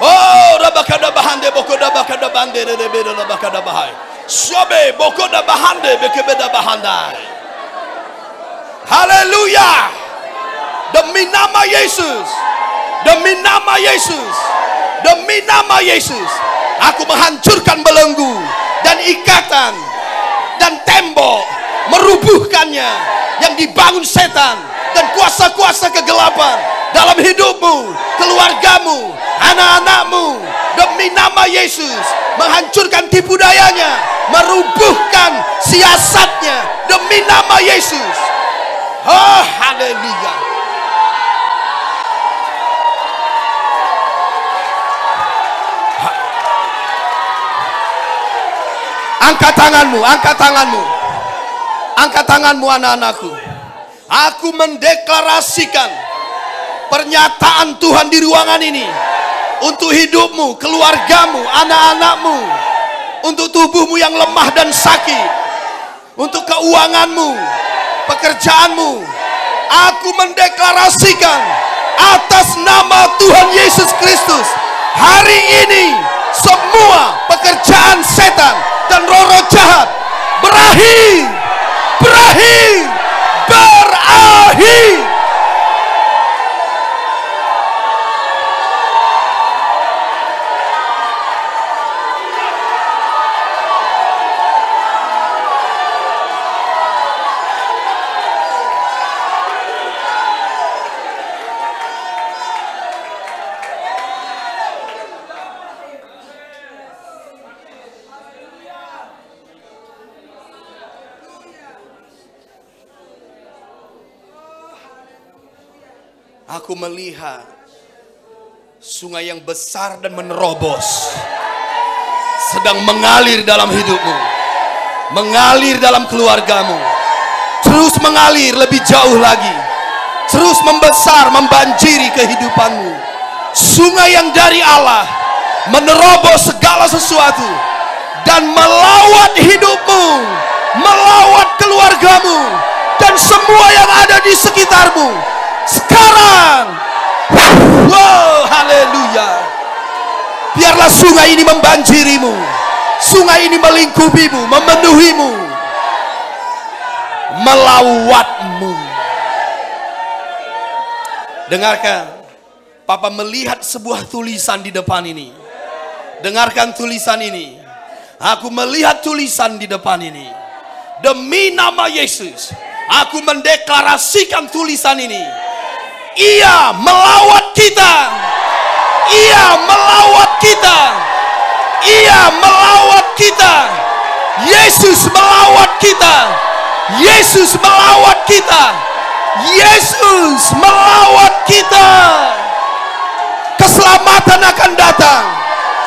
Oh, rabakada bahande bokoda bakada bande rebeda rabakada bahai. Sobe bokoda bahande bekebeda bahandai. Haleluya. Demi nama Yesus. Demi nama Yesus. Demi nama Yesus. Aku menghancurkan belenggu dan ikatan dan tembok, merubuhkannya yang dibangun setan dan kuasa-kuasa kegelapan dalam hidupmu, keluargamu, anak-anakmu. Demi nama Yesus, menghancurkan tipu dayanya, merubuhkan siasatnya demi nama Yesus. Oh, haleluya. Angkat tanganmu, angkat tanganmu. Angkat tanganmu anak-anakku. Aku mendeklarasikan pernyataan Tuhan di ruangan ini untuk hidupmu, keluargamu, anak-anakmu, untuk tubuhmu yang lemah dan sakit, untuk keuanganmu, pekerjaanmu. Aku mendeklarasikan atas nama Tuhan Yesus Kristus, hari ini semua pekerjaan setan dan roh-roh jahat berakhir, berakhir. Aku melihat sungai yang besar dan menerobos sedang mengalir dalam hidupmu, mengalir dalam keluargamu, terus mengalir lebih jauh lagi, terus membesar, membanjiri kehidupanmu. Sungai yang dari Allah menerobos segala sesuatu dan melawat hidupmu, melawat keluargamu dan semua yang ada di sekitarmu. Sekarang, wow, haleluya. Biarlah sungai ini membanjirimu, sungai ini melingkupimu, memenuhimu, melawatmu. Dengarkan, Papa melihat sebuah tulisan di depan ini. Dengarkan tulisan ini. Aku melihat tulisan di depan ini. Demi nama Yesus, aku mendeklarasikan tulisan ini. Ia melawat kita. Ia melawat kita. Ia melawat kita. Yesus melawat kita. Yesus melawat kita. Yesus melawat kita. Keselamatan akan datang.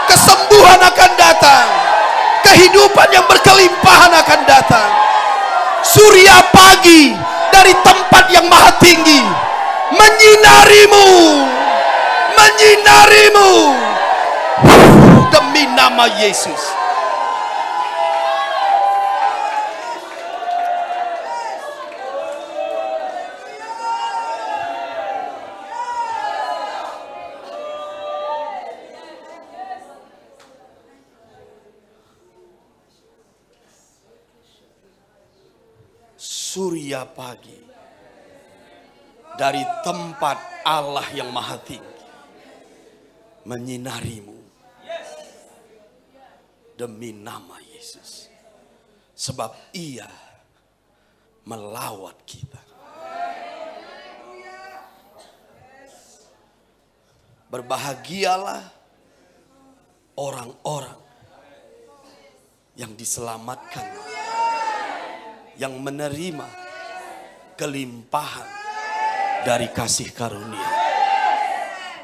Kesembuhan akan datang. Kehidupan yang berkelimpahan akan datang. Surya pagi dari tempat yang maha tinggi menyinarimu. Menyinarimu. Demi nama Yesus. Surya pagi dari tempat Allah yang maha tinggi menyinarimu demi nama Yesus, sebab Ia melawat kita. Berbahagialah orang-orang yang diselamatkan, yang menerima kelimpahan dari kasih karunia.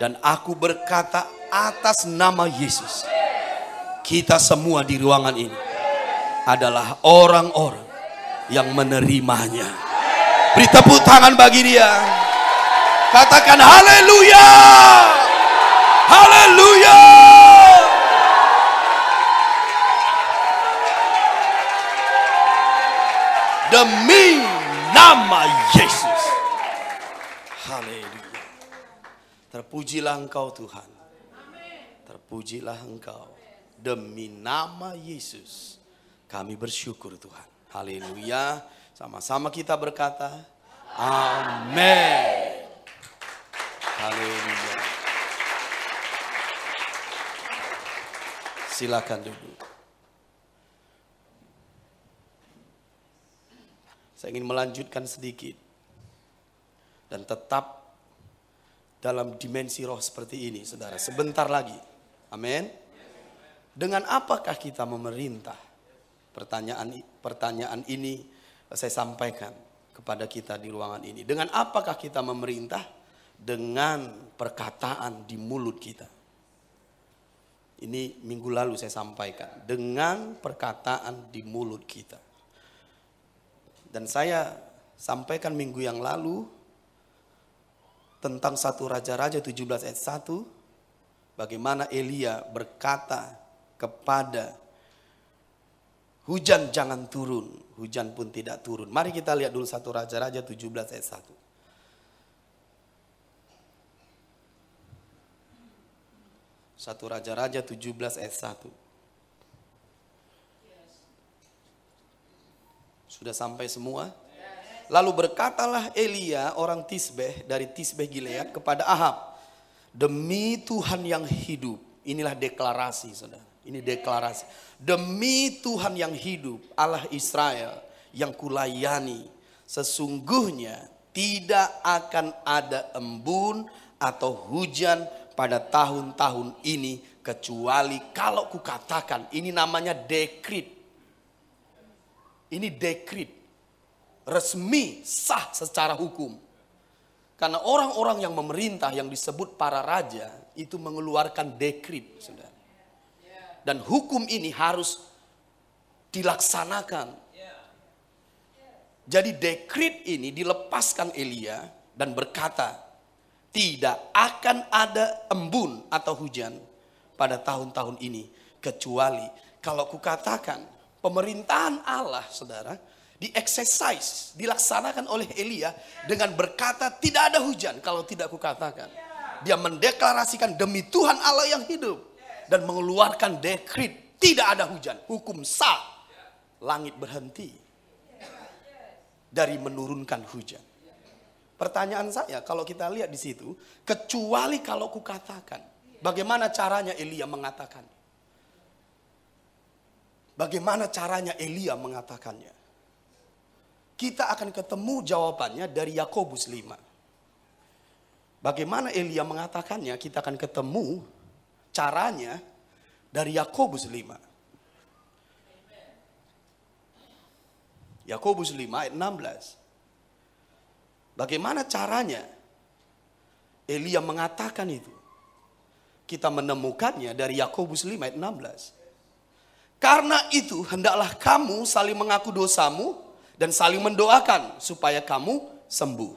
Dan aku berkata atas nama Yesus, kita semua di ruangan ini adalah orang-orang yang menerimanya. Beri tepuk tangan bagi dia. Katakan haleluya. Haleluya. Demi nama Yesus. Haleluya. Terpujilah Engkau Tuhan. Terpujilah Engkau. Demi nama Yesus kami bersyukur Tuhan. Haleluya. Sama-sama kita berkata amin. Haleluya. Silakan duduk. Saya ingin melanjutkan sedikit dan tetap dalam dimensi roh seperti ini, saudara. Sebentar lagi, amin. Dengan apakah kita memerintah? Pertanyaan ini saya sampaikan kepada kita di ruangan ini. Dengan apakah kita memerintah? Dengan perkataan di mulut kita. Ini minggu lalu saya sampaikan. Dengan perkataan di mulut kita. Dan saya sampaikan minggu yang lalu tentang 1 Raja-Raja 17 ayat 1. Bagaimana Elia berkata kepada hujan jangan turun, hujan pun tidak turun. Mari kita lihat dulu 1 Raja-Raja 17 ayat 1. 1 Raja-Raja 17 ayat 1. Sudah sampai semua? Lalu berkatalah Elia orang Tisbeh dari Tisbeh Gilead kepada Ahab, demi Tuhan yang hidup. Inilah deklarasi, saudara. Ini deklarasi. Demi Tuhan yang hidup, Allah Israel yang kulayani, sesungguhnya tidak akan ada embun atau hujan pada tahun-tahun ini kecuali kalau kukatakan. Ini namanya dekrit. Ini dekrit. Resmi, sah secara hukum. Karena orang-orang yang memerintah yang disebut para raja itu mengeluarkan dekrit, saudara. Dan hukum ini harus dilaksanakan. Jadi dekrit ini dilepaskan Elia dan berkata, tidak akan ada embun atau hujan pada tahun-tahun ini kecuali kalau kukatakan. Pemerintahan Allah, saudara, dieksersis, dilaksanakan oleh Elia dengan berkata tidak ada hujan kalau tidak kukatakan. Dia mendeklarasikan demi Tuhan Allah yang hidup dan mengeluarkan dekrit tidak ada hujan, hukum sah. Langit berhenti dari menurunkan hujan. Pertanyaan saya, kalau kita lihat di situ, kecuali kalau kukatakan, bagaimana caranya Elia mengatakan? Bagaimana caranya Elia mengatakannya? Kita akan ketemu jawabannya dari Yakobus 5. Bagaimana Elia mengatakannya? Kita akan ketemu caranya dari Yakobus 5. Yakobus 5 ayat 16. Bagaimana caranya Elia mengatakan itu? Kita menemukannya dari Yakobus 5 ayat 16. Karena itu hendaklah kamu saling mengaku dosamu dan saling mendoakan supaya kamu sembuh.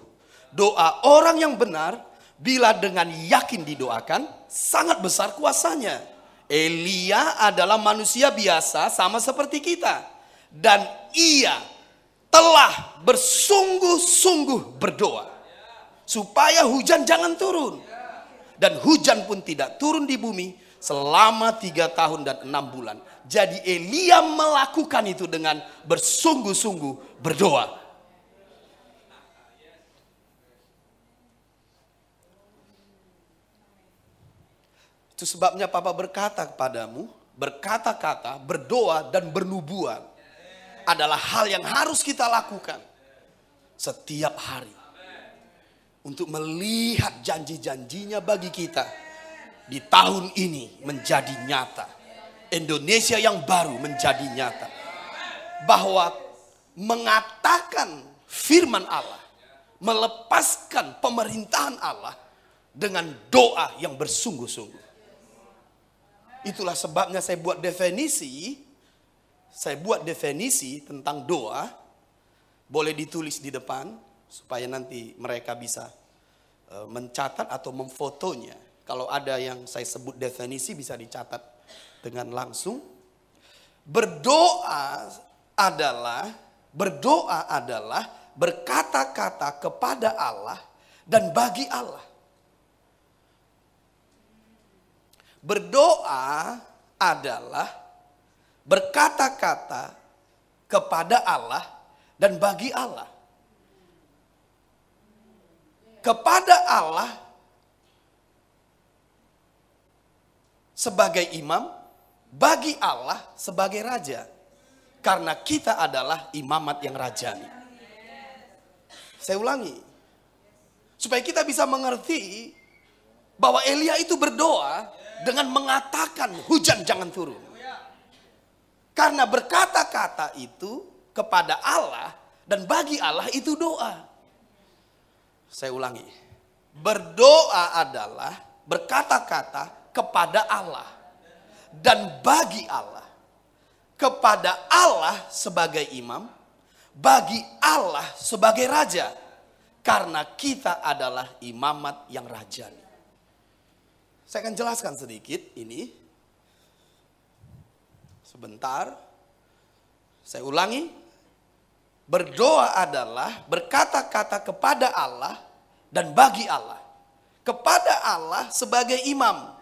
Doa orang yang benar bila dengan yakin didoakan sangat besar kuasanya. Elia adalah manusia biasa sama seperti kita. Dan ia telah bersungguh-sungguh berdoa supaya hujan jangan turun. Dan hujan pun tidak turun di bumi selama 3 tahun dan 6 bulan. Jadi Elia melakukan itu dengan bersungguh-sungguh berdoa. Itu sebabnya Papa berkata kepadamu, berkata-kata, berdoa dan bernubuat adalah hal yang harus kita lakukan setiap hari. Untuk melihat janji-janjinya bagi kita di tahun ini menjadi nyata. Indonesia yang baru menjadi nyata. Bahwa mengatakan firman Allah, melepaskan pemerintahan Allah dengan doa yang bersungguh-sungguh. Itulah sebabnya saya buat definisi tentang doa. Boleh ditulis di depan supaya nanti mereka bisa mencatat atau memfotonya. Kalau ada yang saya sebut definisi bisa dicatat dengan langsung. Berdoa adalah berkata-kata kepada Allah dan bagi Allah. Berdoa adalah berkata-kata kepada Allah dan bagi Allah. Kepada Allah sebagai imam, bagi Allah sebagai raja. Karena kita adalah imamat yang rajani. Saya ulangi. Supaya kita bisa mengerti bahwa Elia itu berdoa dengan mengatakan hujan jangan turun. Karena berkata-kata itu kepada Allah dan bagi Allah itu doa. Saya ulangi. Berdoa adalah berkata-kata kepada Allah dan bagi Allah. Kepada Allah sebagai imam, bagi Allah sebagai raja. Karena kita adalah imamat yang rajani. Saya akan jelaskan sedikit ini. Sebentar. Saya ulangi. Berdoa adalah berkata-kata kepada Allah dan bagi Allah. Kepada Allah sebagai imam.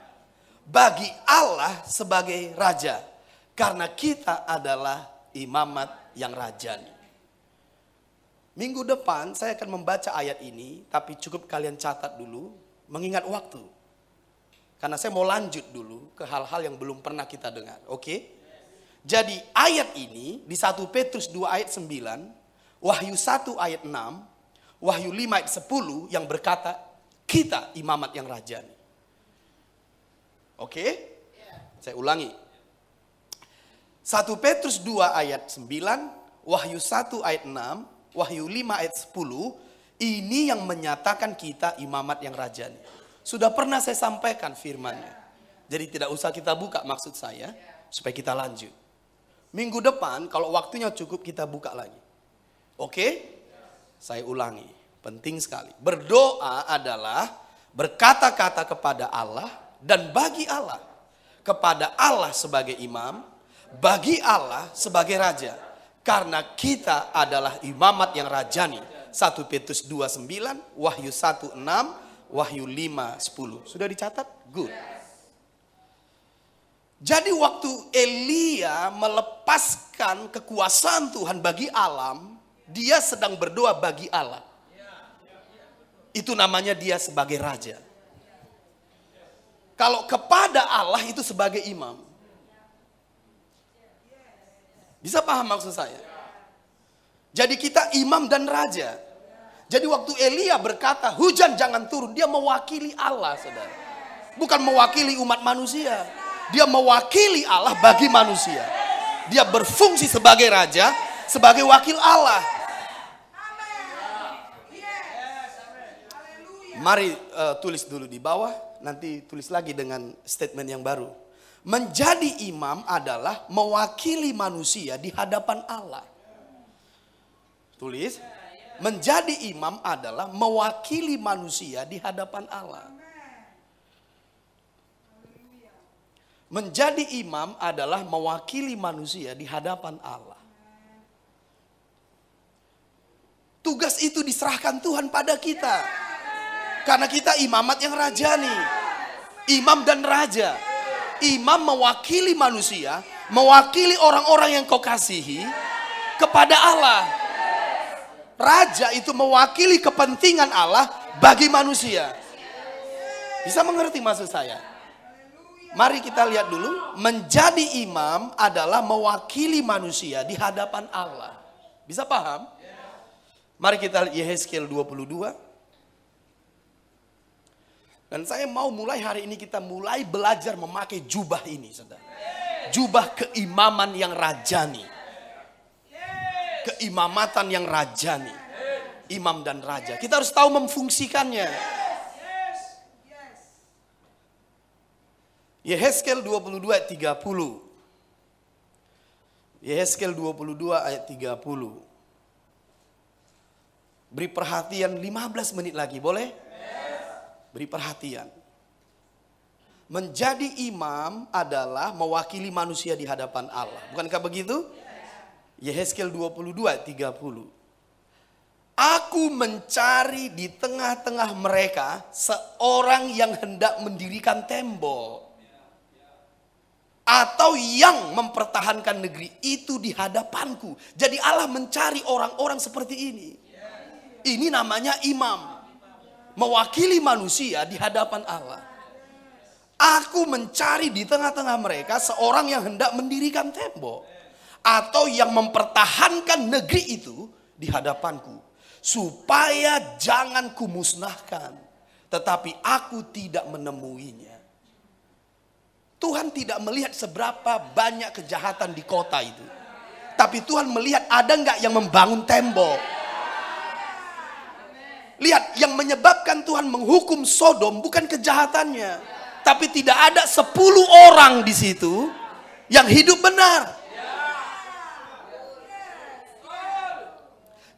Bagi Allah sebagai raja. Karena kita adalah imamat yang rajani. Minggu depan saya akan membaca ayat ini. Tapi cukup kalian catat dulu. Mengingat waktu. Karena saya mau lanjut dulu ke hal-hal yang belum pernah kita dengar. Oke? Jadi ayat ini di 1 Petrus 2 ayat 9, Wahyu 1 ayat 6, Wahyu 5 ayat 10 yang berkata kita imamat yang rajani. Oke? Saya ulangi. 1 Petrus 2 ayat 9, Wahyu 1 ayat 6, Wahyu 5 ayat 10, ini yang menyatakan kita imamat yang rajani. Sudah pernah saya sampaikan firmannya. Jadi tidak usah kita buka maksud saya, supaya kita lanjut. Minggu depan kalau waktunya cukup kita buka lagi. Oke? Saya ulangi. Penting sekali. Berdoa adalah berkata-kata kepada Allah dan bagi Allah. Kepada Allah sebagai imam, bagi Allah sebagai raja. Karena kita adalah imamat yang rajani. 1 Petrus 2:9, Wahyu 1:6, Wahyu 5:10. Sudah dicatat? Good. Jadi waktu Elia melepaskan kekuasaan Tuhan bagi alam, dia sedang berdoa bagi Allah. Itu namanya dia sebagai raja. Kalau kepada Allah itu sebagai imam. Bisa paham maksud saya? Jadi kita imam dan raja. Jadi waktu Elia berkata hujan jangan turun, dia mewakili Allah, saudara. Bukan mewakili umat manusia. Dia mewakili Allah bagi manusia. Dia berfungsi sebagai raja, sebagai wakil Allah. Mari tulis dulu di bawah, nanti tulis lagi dengan statement yang baru. Menjadi imam adalah mewakili manusia di hadapan Allah. Tulis, menjadi imam adalah mewakili manusia di hadapan Allah. Menjadi imam adalah mewakili manusia di hadapan Allah. Tugas itu diserahkan Tuhan pada kita. Karena kita imamat yang rajani. Imam dan raja. Imam mewakili manusia, mewakili orang-orang yang kau kasihi kepada Allah. Raja itu mewakili kepentingan Allah bagi manusia. Bisa mengerti maksud saya? Mari kita lihat dulu. Menjadi imam adalah mewakili manusia di hadapan Allah. Bisa paham? Mari kita lihat Yehezkiel 22. Dan saya mau mulai hari ini kita mulai belajar memakai jubah ini, saudara. Jubah keimaman yang rajani. Keimamatan yang rajani. Imam dan raja. Kita harus tahu memfungsikannya. Yehezkiel 22 ayat 30. Yehezkiel 22 ayat 30. Beri perhatian 15 menit lagi, boleh? Beri perhatian. Menjadi imam adalah mewakili manusia di hadapan Allah. Bukankah begitu? Yehezkiel 22 ayat 30. Aku mencari di tengah-tengah mereka seorang yang hendak mendirikan tembok. Atau yang mempertahankan negeri itu di hadapanku. Jadi Allah mencari orang-orang seperti ini. Ini namanya imam. Mewakili manusia di hadapan Allah. Aku mencari di tengah-tengah mereka seorang yang hendak mendirikan tembok. Atau yang mempertahankan negeri itu di hadapanku. Supaya jangan kumusnahkan. Tetapi aku tidak menemuinya. Tuhan tidak melihat seberapa banyak kejahatan di kota itu. Tapi Tuhan melihat ada nggak yang membangun tembok. Lihat, yang menyebabkan Tuhan menghukum Sodom bukan kejahatannya. Tapi tidak ada 10 orang di situ yang hidup benar.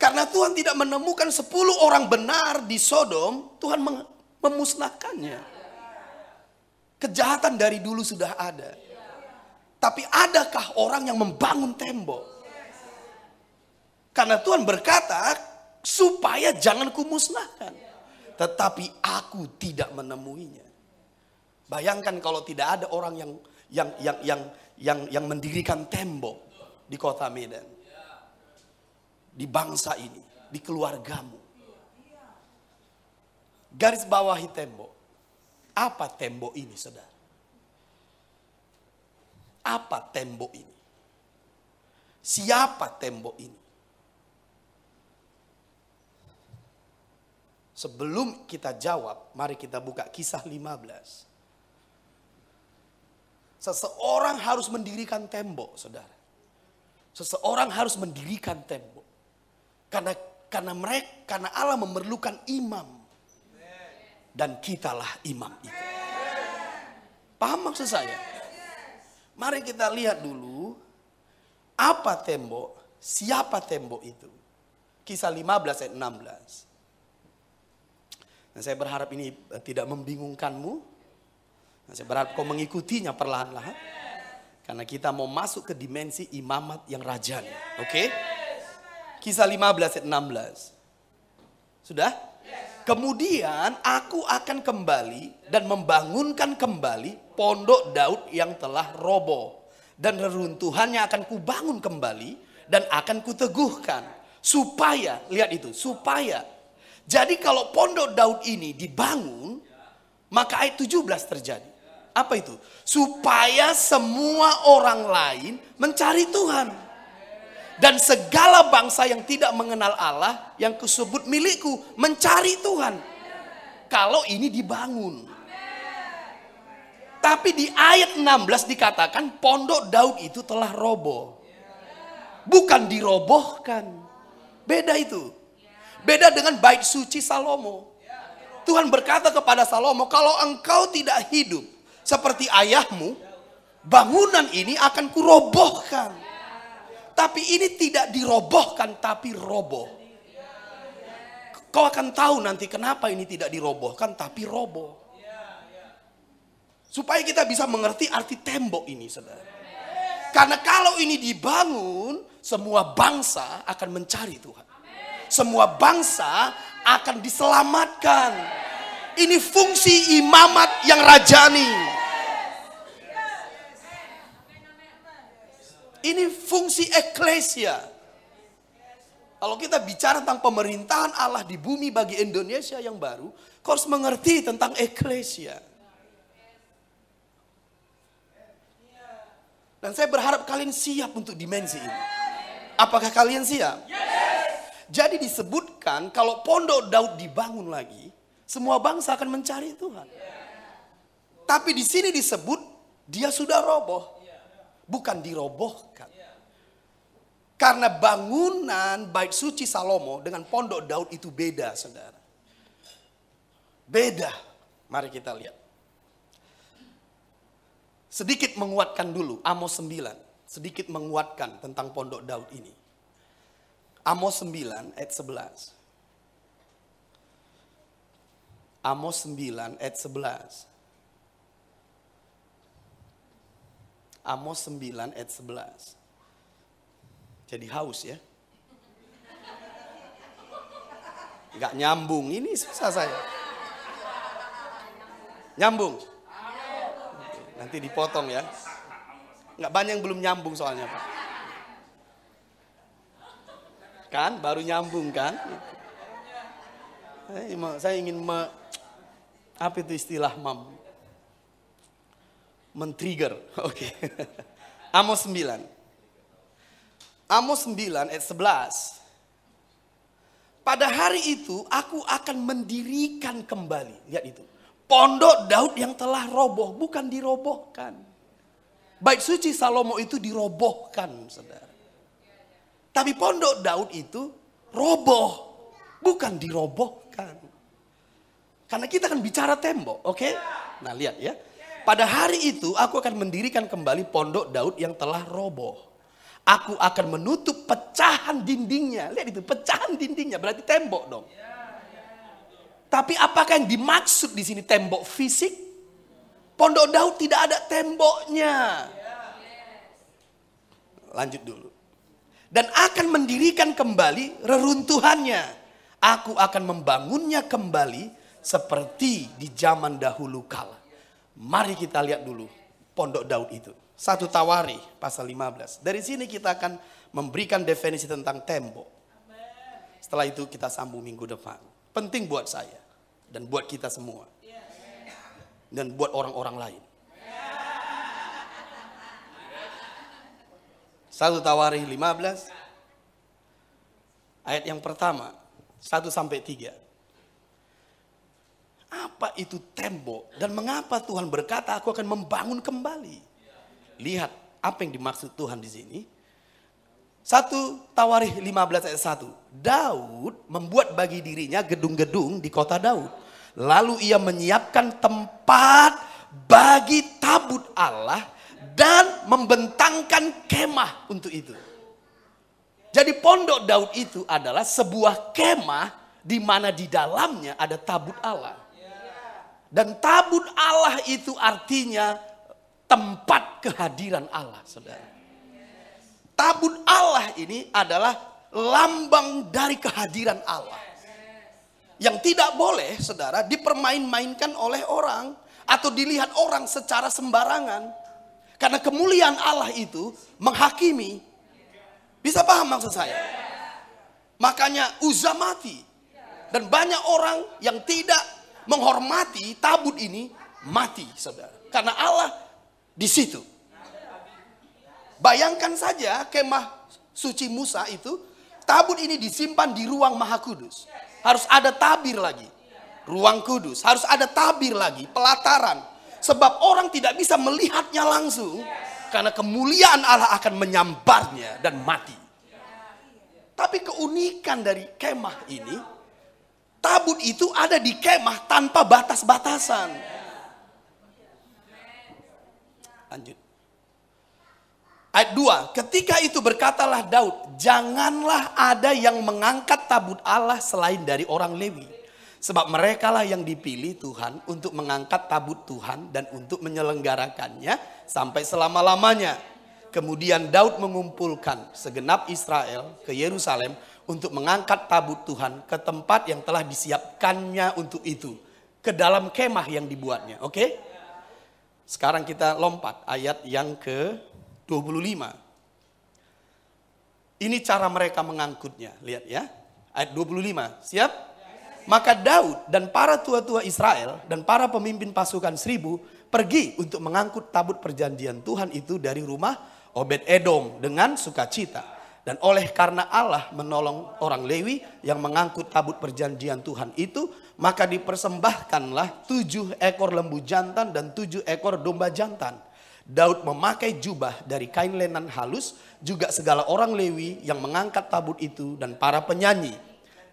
Karena Tuhan tidak menemukan 10 orang benar di Sodom, Tuhan memusnahkannya. Kejahatan dari dulu sudah ada. Tapi adakah orang yang membangun tembok? Karena Tuhan berkata, supaya jangan kumusnahkan. Tetapi aku tidak menemuinya. Bayangkan kalau tidak ada orang yang mendirikan tembok di kota Medan. Di bangsa ini, di keluargamu. Garis bawahi tembok. Apa tembok ini, saudara? Apa tembok ini? Siapa tembok ini? Sebelum kita jawab, mari kita buka Kisah 15. Seseorang harus mendirikan tembok, saudara. Seseorang harus mendirikan tembok. Karena Allah memerlukan imam. Dan kitalah imam itu. Paham maksud saya? Mari kita lihat dulu. Apa tembok? Siapa tembok itu? Kisah 15 ayat 16. Dan saya berharap ini tidak membingungkanmu. Dan saya berharap kau mengikutinya perlahan-lahan. Karena kita mau masuk ke dimensi imamat yang rajani. Oke? Kisah 15 ayat 16. Sudah? Kemudian aku akan kembali dan membangunkan kembali pondok Daud yang telah roboh. Dan reruntuhannya akan kubangun kembali dan akan kuteguhkan. Supaya, lihat itu, supaya. Jadi kalau pondok Daud ini dibangun, maka ayat 17 terjadi. Apa itu? Supaya semua orang lain mencari Tuhan. Dan segala bangsa yang tidak mengenal Allah, yang kusebut milikku, mencari Tuhan. Kalau ini dibangun. Tapi di ayat 16 dikatakan pondok Daud itu telah roboh. Bukan dirobohkan. Beda itu. Beda dengan bait suci Salomo. Tuhan berkata kepada Salomo, kalau engkau tidak hidup seperti ayahmu, bangunan ini akan kurobohkan. Tapi ini tidak dirobohkan, tapi roboh. Kau akan tahu nanti kenapa ini tidak dirobohkan, tapi roboh. Supaya kita bisa mengerti arti tembok ini, saudara. Karena kalau ini dibangun, semua bangsa akan mencari Tuhan. Semua bangsa akan diselamatkan. Ini fungsi imamat yang rajani. Ini fungsi eklesia. Kalau kita bicara tentang pemerintahan Allah di bumi bagi Indonesia yang baru, kau harus mengerti tentang eklesia. Dan saya berharap kalian siap untuk dimensi ini. Apakah kalian siap? Jadi disebutkan kalau pondok Daud dibangun lagi, semua bangsa akan mencari Tuhan. Tapi di sini disebut dia sudah roboh. Bukan dirobohkan. Karena bangunan bait suci Salomo dengan pondok Daud itu beda, saudara. Beda. Mari kita lihat. Sedikit menguatkan dulu Amos 9. Sedikit menguatkan tentang pondok Daud ini. Amos 9 ayat 11. Amos 9 ayat 11. Amos 9 ayat 11. Jadi haus ya. Gak nyambung, ini susah saya. Nyambung. Nanti dipotong ya. Gak banyak yang belum nyambung soalnya Pak. Kan, baru nyambung kan. Saya ingin apa itu istilah men-trigger. Oke. Amos 9. Amos 9 ayat 11. Pada hari itu aku akan mendirikan kembali. Lihat itu. Pondok Daud yang telah roboh, bukan dirobohkan. Bait suci Salomo itu dirobohkan, saudara. Tapi pondok Daud itu roboh, bukan dirobohkan. Karena kita kan bicara tembok, oke? Nah lihat ya. Pada hari itu aku akan mendirikan kembali pondok Daud yang telah roboh. Aku akan menutup pecahan dindingnya. Lihat itu, pecahan dindingnya berarti tembok dong. Tapi apakah yang dimaksud di sini tembok fisik? Pondok Daud tidak ada temboknya. Lanjut dulu. Dan akan mendirikan kembali reruntuhannya. Aku akan membangunnya kembali seperti di zaman dahulu kala. Mari kita lihat dulu pondok Daud itu. 1 Tawarikh pasal 15. Dari sini kita akan memberikan definisi tentang tembok. Setelah itu kita sambung minggu depan. Penting buat saya dan buat kita semua. Dan buat orang-orang lain. 1 Tawarikh 15. Ayat yang pertama 1 sampai 3. Apa itu tembok dan mengapa Tuhan berkata aku akan membangun kembali? Lihat apa yang dimaksud Tuhan di sini. 1 Tawarikh 15 ayat 1. Daud membuat bagi dirinya gedung-gedung di kota Daud. Lalu ia menyiapkan tempat bagi tabut Allah dan membentangkan kemah untuk itu. Jadi pondok Daud itu adalah sebuah kemah di mana di dalamnya ada tabut Allah. Dan tabut Allah itu artinya tempat kehadiran Allah, saudara. Tabut Allah ini adalah lambang dari kehadiran Allah. Yang tidak boleh, saudara, dipermain-mainkan oleh orang atau dilihat orang secara sembarangan. Karena kemuliaan Allah itu menghakimi. Bisa paham maksud saya? Makanya Uzza mati. Dan banyak orang yang tidak menghormati tabut ini mati, saudara. Karena Allah di situ. Bayangkan saja kemah suci Musa itu, tabut ini disimpan di ruang Maha Kudus. Harus ada tabir lagi. Ruang kudus, harus ada tabir lagi, pelataran. Sebab orang tidak bisa melihatnya langsung. Karena kemuliaan Allah akan menyambarnya dan mati. Tapi keunikan dari kemah ini, tabut itu ada di kemah tanpa batas-batasan. Lanjut. Ayat 2, ketika itu berkatalah Daud, janganlah ada yang mengangkat tabut Allah selain dari orang Lewi. Sebab merekalah yang dipilih Tuhan untuk mengangkat tabut Tuhan dan untuk menyelenggarakannya sampai selama-lamanya. Kemudian Daud mengumpulkan segenap Israel ke Yerusalem untuk mengangkat tabut Tuhan ke tempat yang telah disiapkannya untuk itu. Ke dalam kemah yang dibuatnya. Oke? Sekarang kita lompat ayat yang ke-25. Ini cara mereka mengangkutnya. Lihat ya. Ayat 25. Siap? Maka Daud dan para tua-tua Israel dan para pemimpin pasukan 1000 pergi untuk mengangkut tabut perjanjian Tuhan itu dari rumah Obed-Edom dengan sukacita. Dan oleh karena Allah menolong orang Lewi yang mengangkut tabut perjanjian Tuhan itu, maka dipersembahkanlah 7 ekor lembu jantan dan 7 ekor domba jantan. Daud memakai jubah dari kain lenan halus, juga segala orang Lewi yang mengangkat tabut itu dan para penyanyi.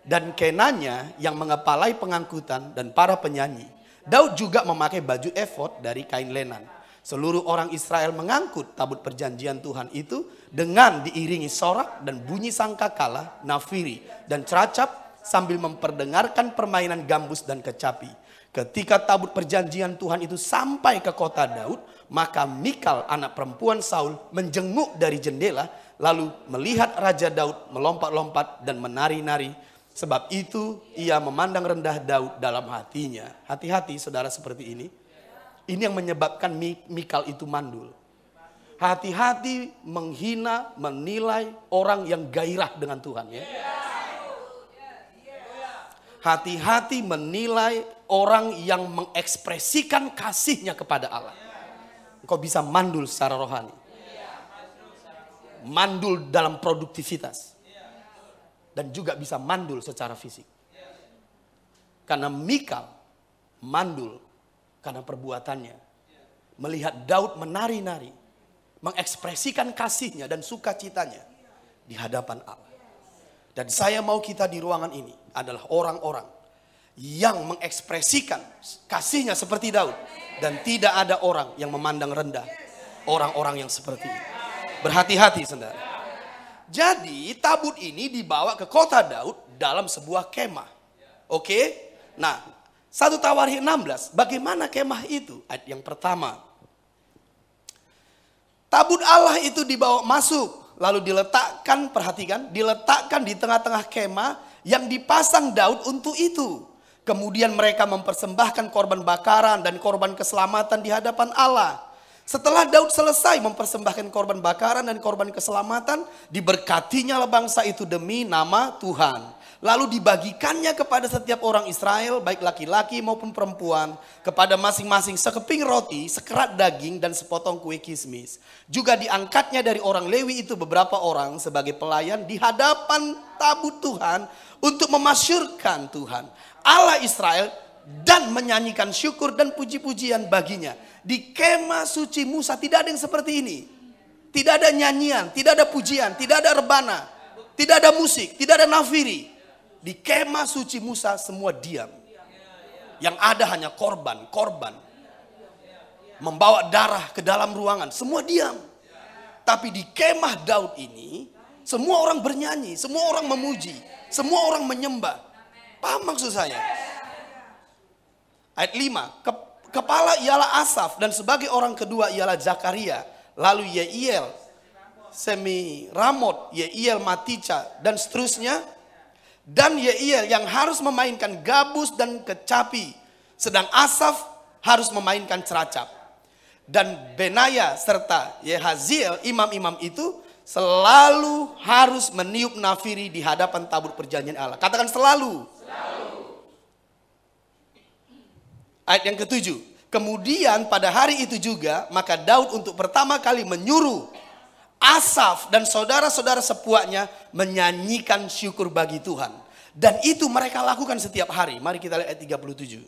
Dan kenanya yang mengepalai pengangkutan dan para penyanyi. Daud juga memakai baju efod dari kain lenan. Seluruh orang Israel mengangkut tabut perjanjian Tuhan itu dengan diiringi sorak dan bunyi sangkakala, nafiri dan ceracap sambil memperdengarkan permainan gambus dan kecapi. Ketika tabut perjanjian Tuhan itu sampai ke kota Daud, maka Mikal anak perempuan Saul menjenguk dari jendela lalu melihat Raja Daud melompat-lompat dan menari-nari. Sebab itu ia memandang rendah Daud dalam hatinya. Hati-hati saudara seperti ini. Ini yang menyebabkan Mikal itu mandul. Hati-hati menghina, menilai orang yang gairah dengan Tuhan ya. Hati-hati menilai orang yang mengekspresikan kasihnya kepada Allah. Engkau bisa mandul secara rohani. Mandul dalam produktivitas. Dan juga bisa mandul secara fisik. Karena Mikal mandul karena perbuatannya. Melihat Daud menari-nari. Mengekspresikan kasihnya dan sukacitanya di hadapan Allah. Dan saya mau kita di ruangan ini adalah orang-orang yang mengekspresikan kasihnya seperti Daud. Dan tidak ada orang yang memandang rendah orang-orang yang seperti ini. Berhati-hati saudara. Jadi tabut ini dibawa ke kota Daud dalam sebuah kemah. Oke? Nah, 1 Tawarikh 16. Bagaimana kemah itu? Ayat yang pertama. Tabut Allah itu dibawa masuk. Lalu diletakkan, perhatikan. Diletakkan di tengah-tengah kemah yang dipasang Daud untuk itu. Kemudian mereka mempersembahkan korban bakaran dan korban keselamatan di hadapan Allah. Setelah Daud selesai mempersembahkan korban bakaran dan korban keselamatan, diberkatinya bangsa itu demi nama Tuhan. Lalu dibagikannya kepada setiap orang Israel, baik laki-laki maupun perempuan, kepada masing-masing sekeping roti, sekerat daging, dan sepotong kue kismis. Juga diangkatnya dari orang Lewi itu beberapa orang sebagai pelayan di hadapan tabut Tuhan untuk memasyurkan Tuhan, Allah Israel, dan menyanyikan syukur dan puji-pujian baginya. Di kemah suci Musa tidak ada yang seperti ini. Tidak ada nyanyian, tidak ada pujian, tidak ada rebana, tidak ada musik, tidak ada nafiri. Di kemah suci Musa semua diam. Yang ada hanya korban. Membawa darah ke dalam ruangan, semua diam. Tapi di kemah Daud ini, semua orang bernyanyi, semua orang memuji, semua orang menyembah. Paham maksud saya? Ayat 5. Kepala ialah Asaf dan sebagai orang kedua ialah Zakaria. Lalu Yeiel, Semiramot, Yeiel Matica dan seterusnya. Dan Yeiel yang harus memainkan gabus dan kecapi. Sedang Asaf harus memainkan ceracap. Dan Benaya serta Yehaziel imam-imam itu selalu harus meniup nafiri di hadapan tabut perjanjian Allah. Katakan selalu. Ayat yang ke-7. Kemudian pada hari itu juga maka Daud untuk pertama kali menyuruh Asaf dan saudara-saudara sepuaknya menyanyikan syukur bagi Tuhan. Dan itu mereka lakukan setiap hari. Mari kita lihat ayat 37.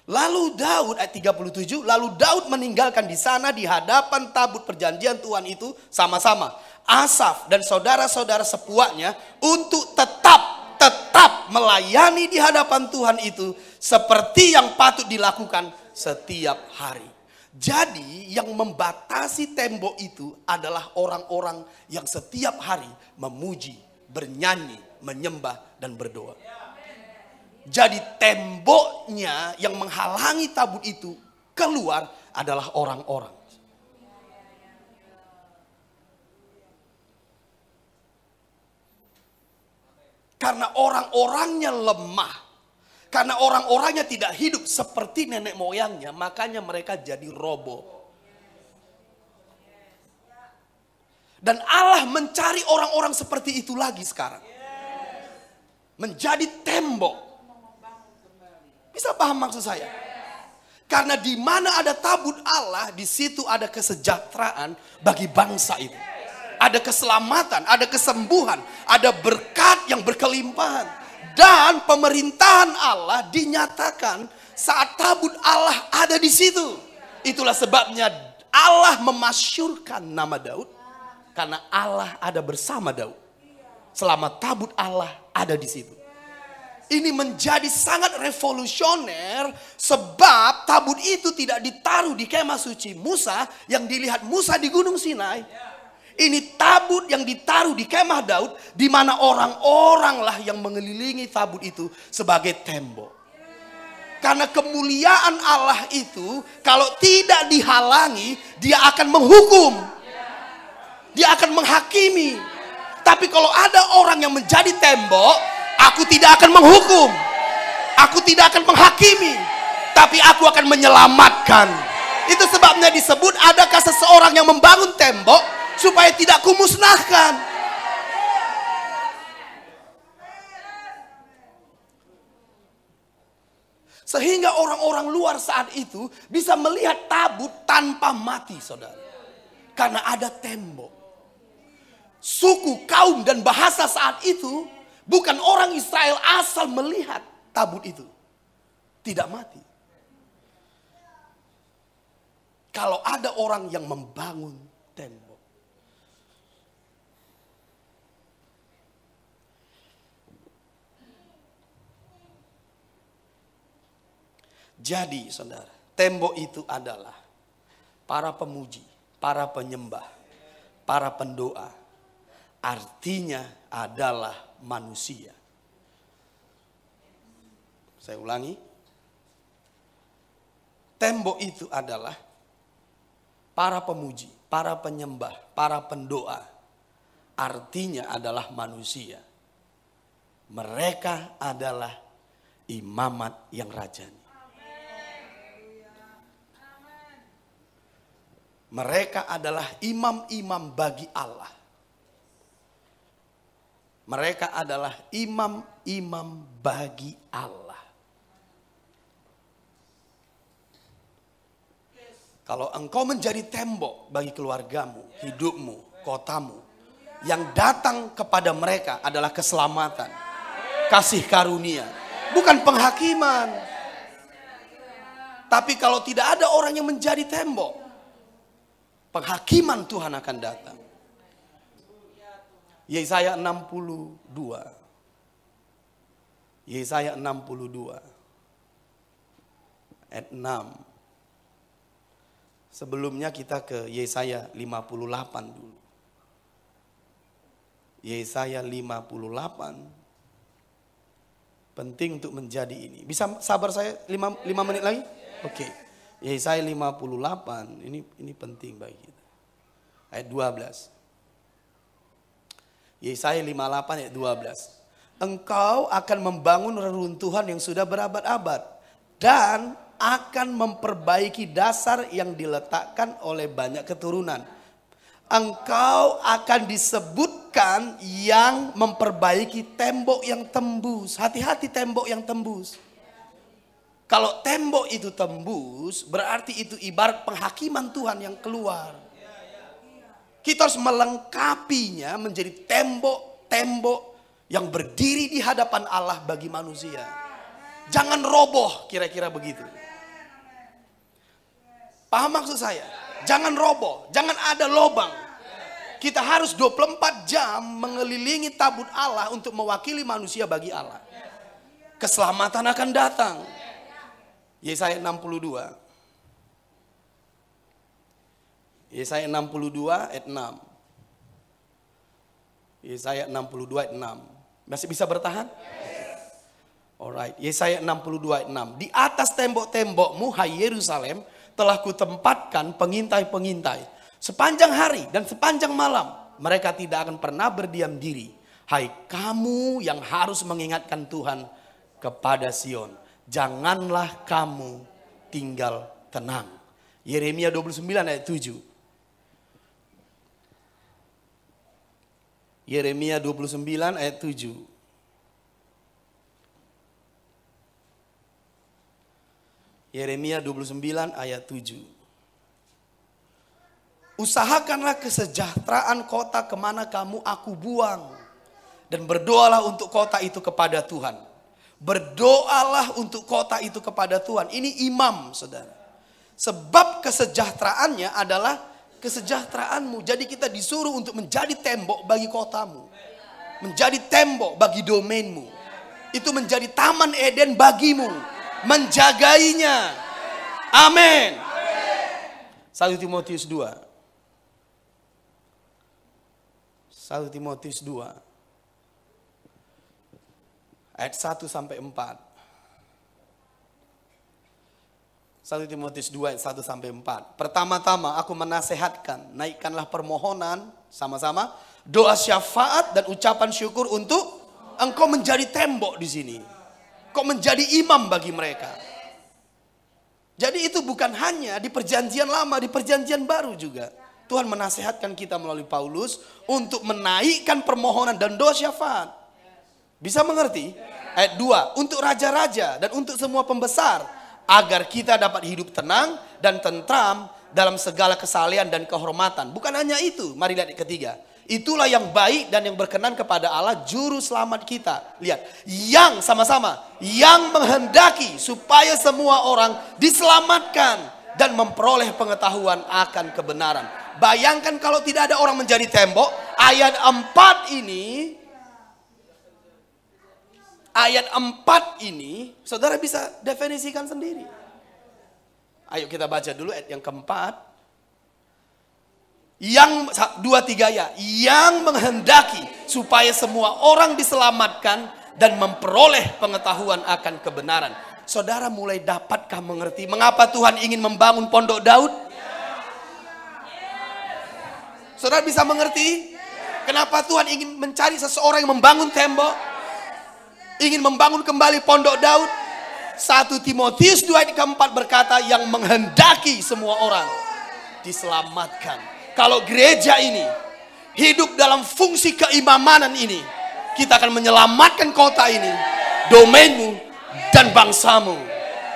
Lalu Daud, ayat 37, lalu Daud meninggalkan di sana di hadapan tabut perjanjian Tuhan itu sama-sama Asaf dan saudara-saudara sepuaknya untuk tetap melayani di hadapan Tuhan itu seperti yang patut dilakukan setiap hari. Jadi yang membatasi tembok itu adalah orang-orang yang setiap hari memuji, bernyanyi, menyembah dan berdoa. Jadi temboknya yang menghalangi tabut itu keluar adalah orang-orang. Karena orang-orangnya lemah. Karena orang-orangnya tidak hidup seperti nenek moyangnya, makanya mereka jadi roboh. Dan Allah mencari orang-orang seperti itu lagi sekarang. Menjadi tembok. Bisa paham maksud saya? Karena di mana ada tabut Allah, di situ ada kesejahteraan bagi bangsa itu. Ada keselamatan, ada kesembuhan, ada berkat yang berkelimpahan. Dan pemerintahan Allah dinyatakan saat tabut Allah ada di situ. Itulah sebabnya Allah memasyurkan nama Daud. Karena Allah ada bersama Daud. Selama tabut Allah ada di situ. Ini menjadi sangat revolusioner sebab tabut itu tidak ditaruh di kemah suci Musa yang dilihat Musa di Gunung Sinai. Ini tabut yang ditaruh di kemah Daud di mana orang-orang lah yang mengelilingi tabut itu sebagai tembok. Karena kemuliaan Allah itu kalau tidak dihalangi dia akan menghukum. Dia akan menghakimi. Tapi kalau ada orang yang menjadi tembok, aku tidak akan menghukum. Aku tidak akan menghakimi. Tapi aku akan menyelamatkan. Itu sebabnya disebut adakah seseorang yang membangun tembok supaya tidak kumusnahkan. Sehingga orang-orang luar saat itu bisa melihat tabut tanpa mati, saudara. Karena ada tembok. Suku, kaum, dan bahasa saat itu bukan orang Israel asal melihat tabut itu. Tidak mati. Kalau ada orang yang membangun tembok. Jadi saudara, tembok itu adalah para pemuji, para penyembah, para pendoa. Artinya adalah manusia. Saya ulangi. Tembok itu adalah para pemuji, para penyembah, para pendoa. Artinya adalah manusia. Mereka adalah imamat yang rajani. Mereka adalah imam-imam bagi Allah. Mereka adalah imam-imam bagi Allah. Kalau engkau menjadi tembok bagi keluargamu, hidupmu, kotamu, yang datang kepada mereka adalah keselamatan, kasih karunia, bukan penghakiman. Tapi kalau tidak ada orang yang menjadi tembok, penghakiman Tuhan akan datang. Yesaya 62. Yesaya 62. Ayat 6. Sebelumnya kita ke Yesaya 58 dulu. Yesaya 58. Penting untuk menjadi ini. Bisa sabar saya 5 menit lagi? Oke. Yesaya 58 ini penting bagi kita. Ayat 12. Yesaya 58 ayat 12. Engkau akan membangun reruntuhan yang sudah berabad-abad dan akan memperbaiki dasar yang diletakkan oleh banyak keturunan. Engkau akan disebutkan yang memperbaiki tembok yang tembus. Hati-hati tembok yang tembus. Kalau tembok itu tembus, berarti itu ibarat penghakiman Tuhan yang keluar. Kita harus melengkapinya menjadi tembok-tembok yang berdiri di hadapan Allah bagi manusia. Jangan roboh, kira-kira begitu. Paham maksud saya? Jangan roboh, jangan ada lobang. Kita harus 24 jam mengelilingi tabut Allah untuk mewakili manusia bagi Allah. Keselamatan akan datang. Yesaya 62. Yesaya 62 ayat 6. Yesaya 62 ayat 6. Masih bisa bertahan? Alright. Yesaya 62 ayat 6. Di atas tembok-tembokmu, hai Yerusalem, telah kutempatkan pengintai-pengintai. Sepanjang hari dan sepanjang malam, mereka tidak akan pernah berdiam diri. Hai kamu yang harus mengingatkan Tuhan kepada Sion, janganlah kamu tinggal tenang. Yeremia 29 ayat 7. Yeremia 29 ayat 7. Yeremia 29 ayat 7. Usahakanlah kesejahteraan kota kemana kamu aku buang. Dan berdoalah untuk kota itu kepada Tuhan. Berdoalah untuk kota itu kepada Tuhan. Ini imam, saudara. Sebab kesejahteraannya adalah kesejahteraanmu. Jadi kita disuruh untuk menjadi tembok bagi kotamu. Menjadi tembok bagi domainmu. Itu menjadi taman Eden bagimu. Menjagainya. Amin. 1 Timotius 2. 1 Timotius 2 ayat 1 sampai 4. 1 Timotius 2 ayat 1 sampai 4. Pertama-tama aku menasehatkan, naikkanlah permohonan sama-sama, doa syafaat dan ucapan syukur untuk engkau menjadi tembok di sini. Kau menjadi imam bagi mereka. Jadi itu bukan hanya di perjanjian lama, di perjanjian baru juga. Tuhan menasehatkan kita melalui Paulus untuk menaikkan permohonan dan doa syafaat. Bisa mengerti? Ayat 2, untuk raja-raja dan untuk semua pembesar, agar kita dapat hidup tenang dan tentram dalam segala kesalehan dan kehormatan. Bukan hanya itu, mari lihat ketiga. Itulah yang baik dan yang berkenan kepada Allah, juru selamat kita. Lihat, yang sama-sama, yang menghendaki supaya semua orang diselamatkan dan memperoleh pengetahuan akan kebenaran. Bayangkan kalau tidak ada orang menjadi tembok. Ayat 4 ini, saudara bisa definisikan sendiri. Ayo kita baca dulu ayat yang keempat. Yang 2-3 ya, yang menghendaki supaya semua orang diselamatkan dan memperoleh pengetahuan akan kebenaran. Saudara mulai dapatkah mengerti mengapa Tuhan ingin membangun pondok Daud? Saudara bisa mengerti kenapa Tuhan ingin mencari seseorang yang membangun tembok? Ingin membangun kembali pondok Daud? 1 Timotius 2 ayat keempat berkata yang menghendaki semua orang diselamatkan. Kalau gereja ini hidup dalam fungsi keimamanan ini, kita akan menyelamatkan kota ini, domainmu dan bangsamu.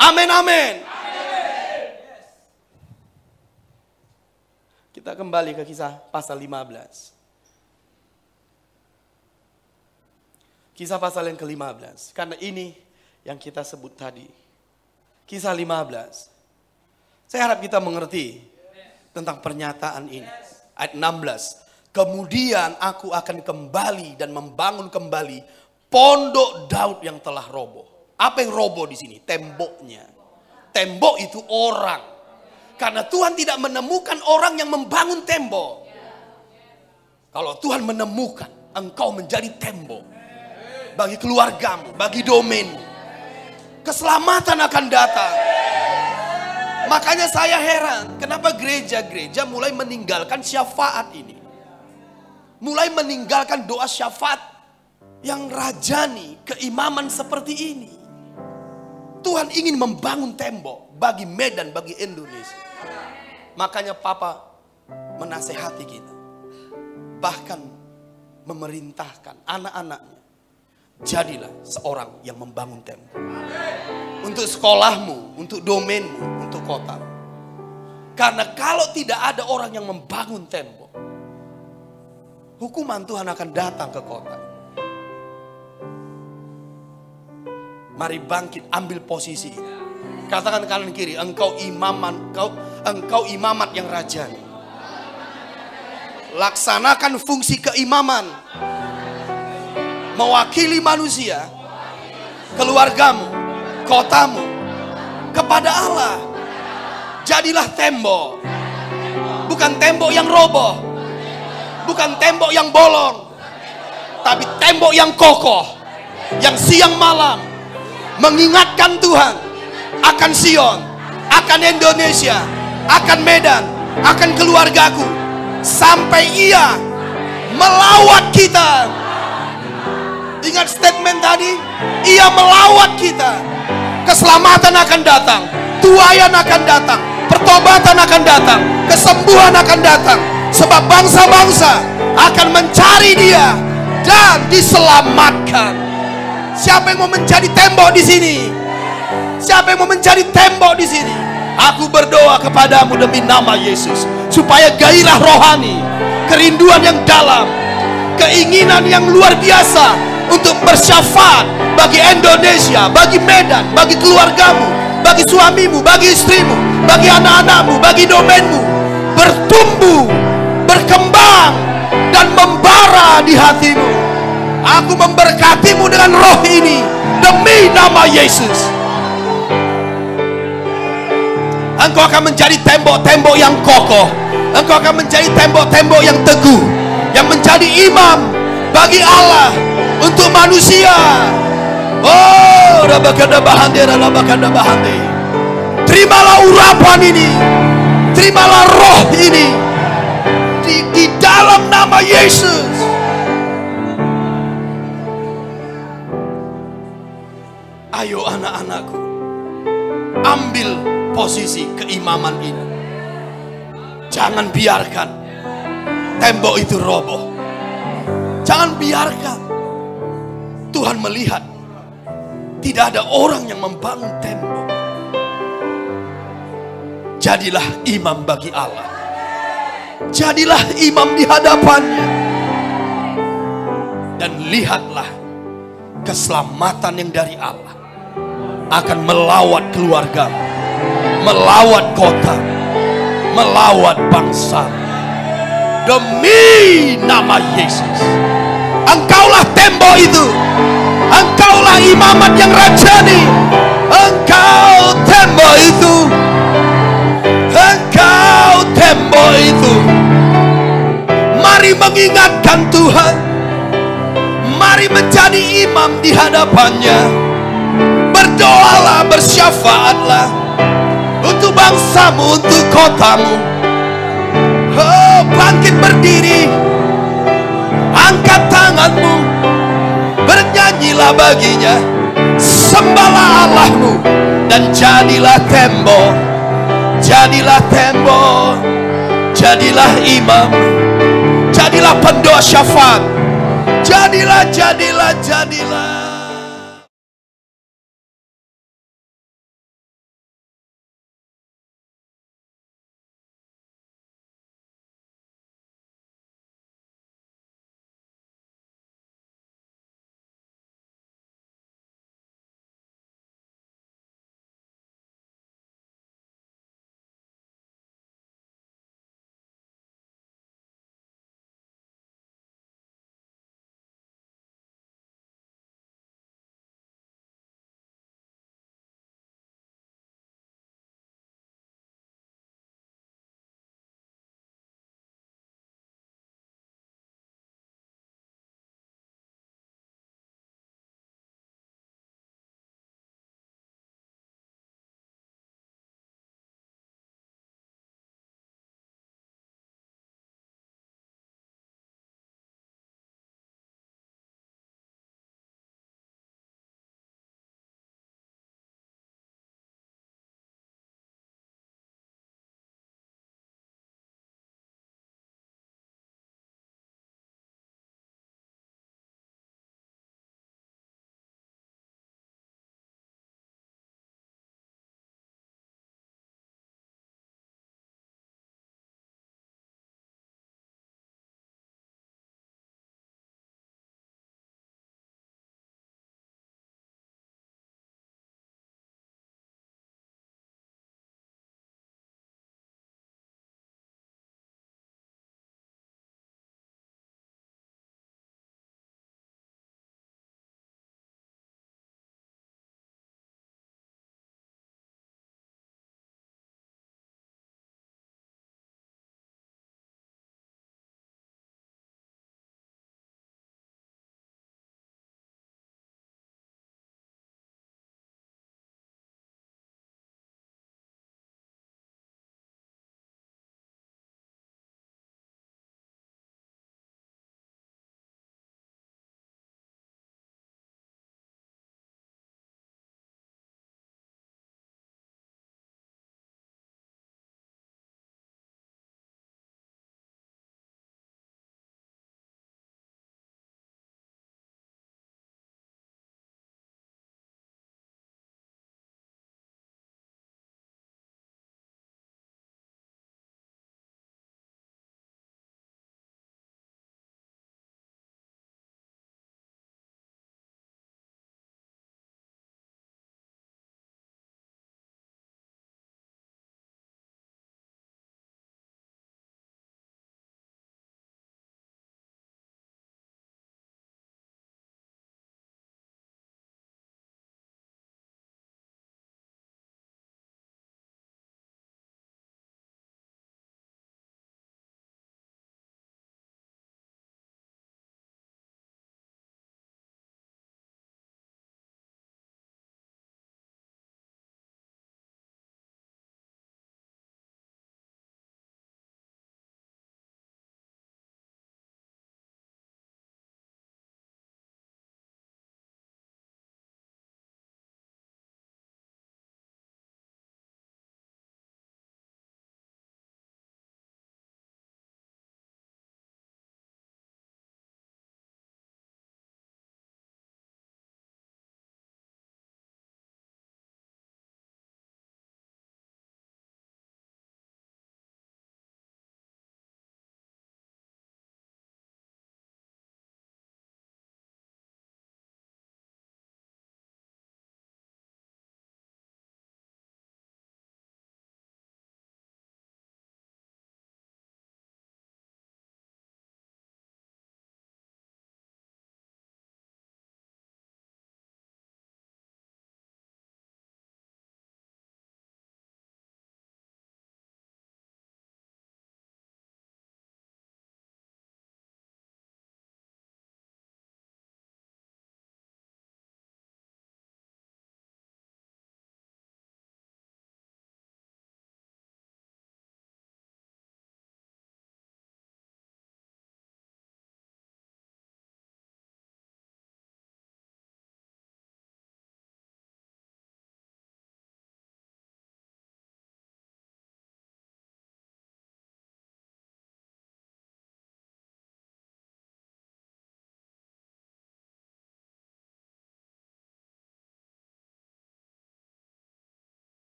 Amin, amin. Kita kembali ke kisah pasal 15. Kisah pasal yang ke-15. Karena ini yang kita sebut tadi. Kisah 15. Saya harap kita mengerti tentang pernyataan ini. Ayat 16. Kemudian aku akan kembali dan membangun kembali pondok Daud yang telah roboh. Apa yang roboh di sini? Temboknya. Tembok itu orang. Karena Tuhan tidak menemukan orang yang membangun tembok. Kalau Tuhan menemukan, engkau menjadi tembok. Bagi keluargamu, bagi domainmu. Keselamatan akan datang. Makanya saya heran, kenapa gereja-gereja mulai meninggalkan syafaat ini. Mulai meninggalkan doa syafaat yang rajani, keimaman seperti ini. Tuhan ingin membangun tembok bagi Medan, bagi Indonesia. Makanya Papa menasehati kita. Bahkan memerintahkan anak-anaknya. Jadilah seorang yang membangun tembok. Untuk sekolahmu, untuk domainmu, untuk kotamu. Karena kalau tidak ada orang yang membangun tembok, hukuman Tuhan akan datang ke kota. Mari bangkit, ambil posisi. Katakan kanan kiri, engkau imamat yang rajani. Laksanakan fungsi keimaman, mewakili manusia, keluargamu, kotamu, kepada Allah. Jadilah tembok, bukan tembok yang roboh, bukan tembok yang bolong, tapi tembok yang kokoh, yang siang malam mengingatkan Tuhan akan Sion, akan Indonesia, akan Medan, akan keluargaku, sampai Ia melawat kita. Ingat statement tadi, Ia melawat kita. Keselamatan akan datang, tuaian akan datang, pertobatan akan datang, kesembuhan akan datang. Sebab bangsa-bangsa akan mencari Dia dan diselamatkan. Siapa yang mau menjadi tembok di sini? Siapa yang mau menjadi tembok di sini? Aku berdoa kepadamu demi nama Yesus, supaya gairah rohani, kerinduan yang dalam, keinginan yang luar biasa untuk bersyafaat bagi Indonesia, bagi Medan, bagi keluargamu, bagi suamimu, bagi istrimu, bagi anak-anakmu, bagi domainmu, bertumbuh, berkembang, dan membara di hatimu. Aku memberkatimu dengan roh ini demi nama Yesus. Engkau akan menjadi tembok-tembok yang kokoh. Engkau akan menjadi tembok-tembok yang teguh, yang menjadi imam bagi Allah untuk manusia. Oh, rabakada bahande, rabakada bahande. Terimalah urapan ini, terimalah roh ini di dalam nama Yesus. Ayo anak-anakku, ambil posisi keimaman ini. Jangan biarkan tembok itu roboh. Jangan biarkan. Tuhan melihat tidak ada orang yang membangun tembok. Jadilah imam bagi Allah. Jadilah imam di hadapannya. Dan lihatlah keselamatan yang dari Allah akan melawat keluarga, melawat kota, melawat bangsa. Demi nama Yesus, engkaulah tembok itu, engkaulah imamat yang rajani, engkau tembok itu, engkau tembok itu. Mari mengingatkan Tuhan, mari menjadi imam di hadapannya. Berdoalah, bersyafaatlah untuk bangsamu, untuk kotamu. Oh, bangkit berdiri, angkat tanganmu, bernyanyilah baginya, sembahlah Allahmu, dan jadilah tembok, jadilah tembok, jadilah imam, jadilah pendoa syafaat, jadilah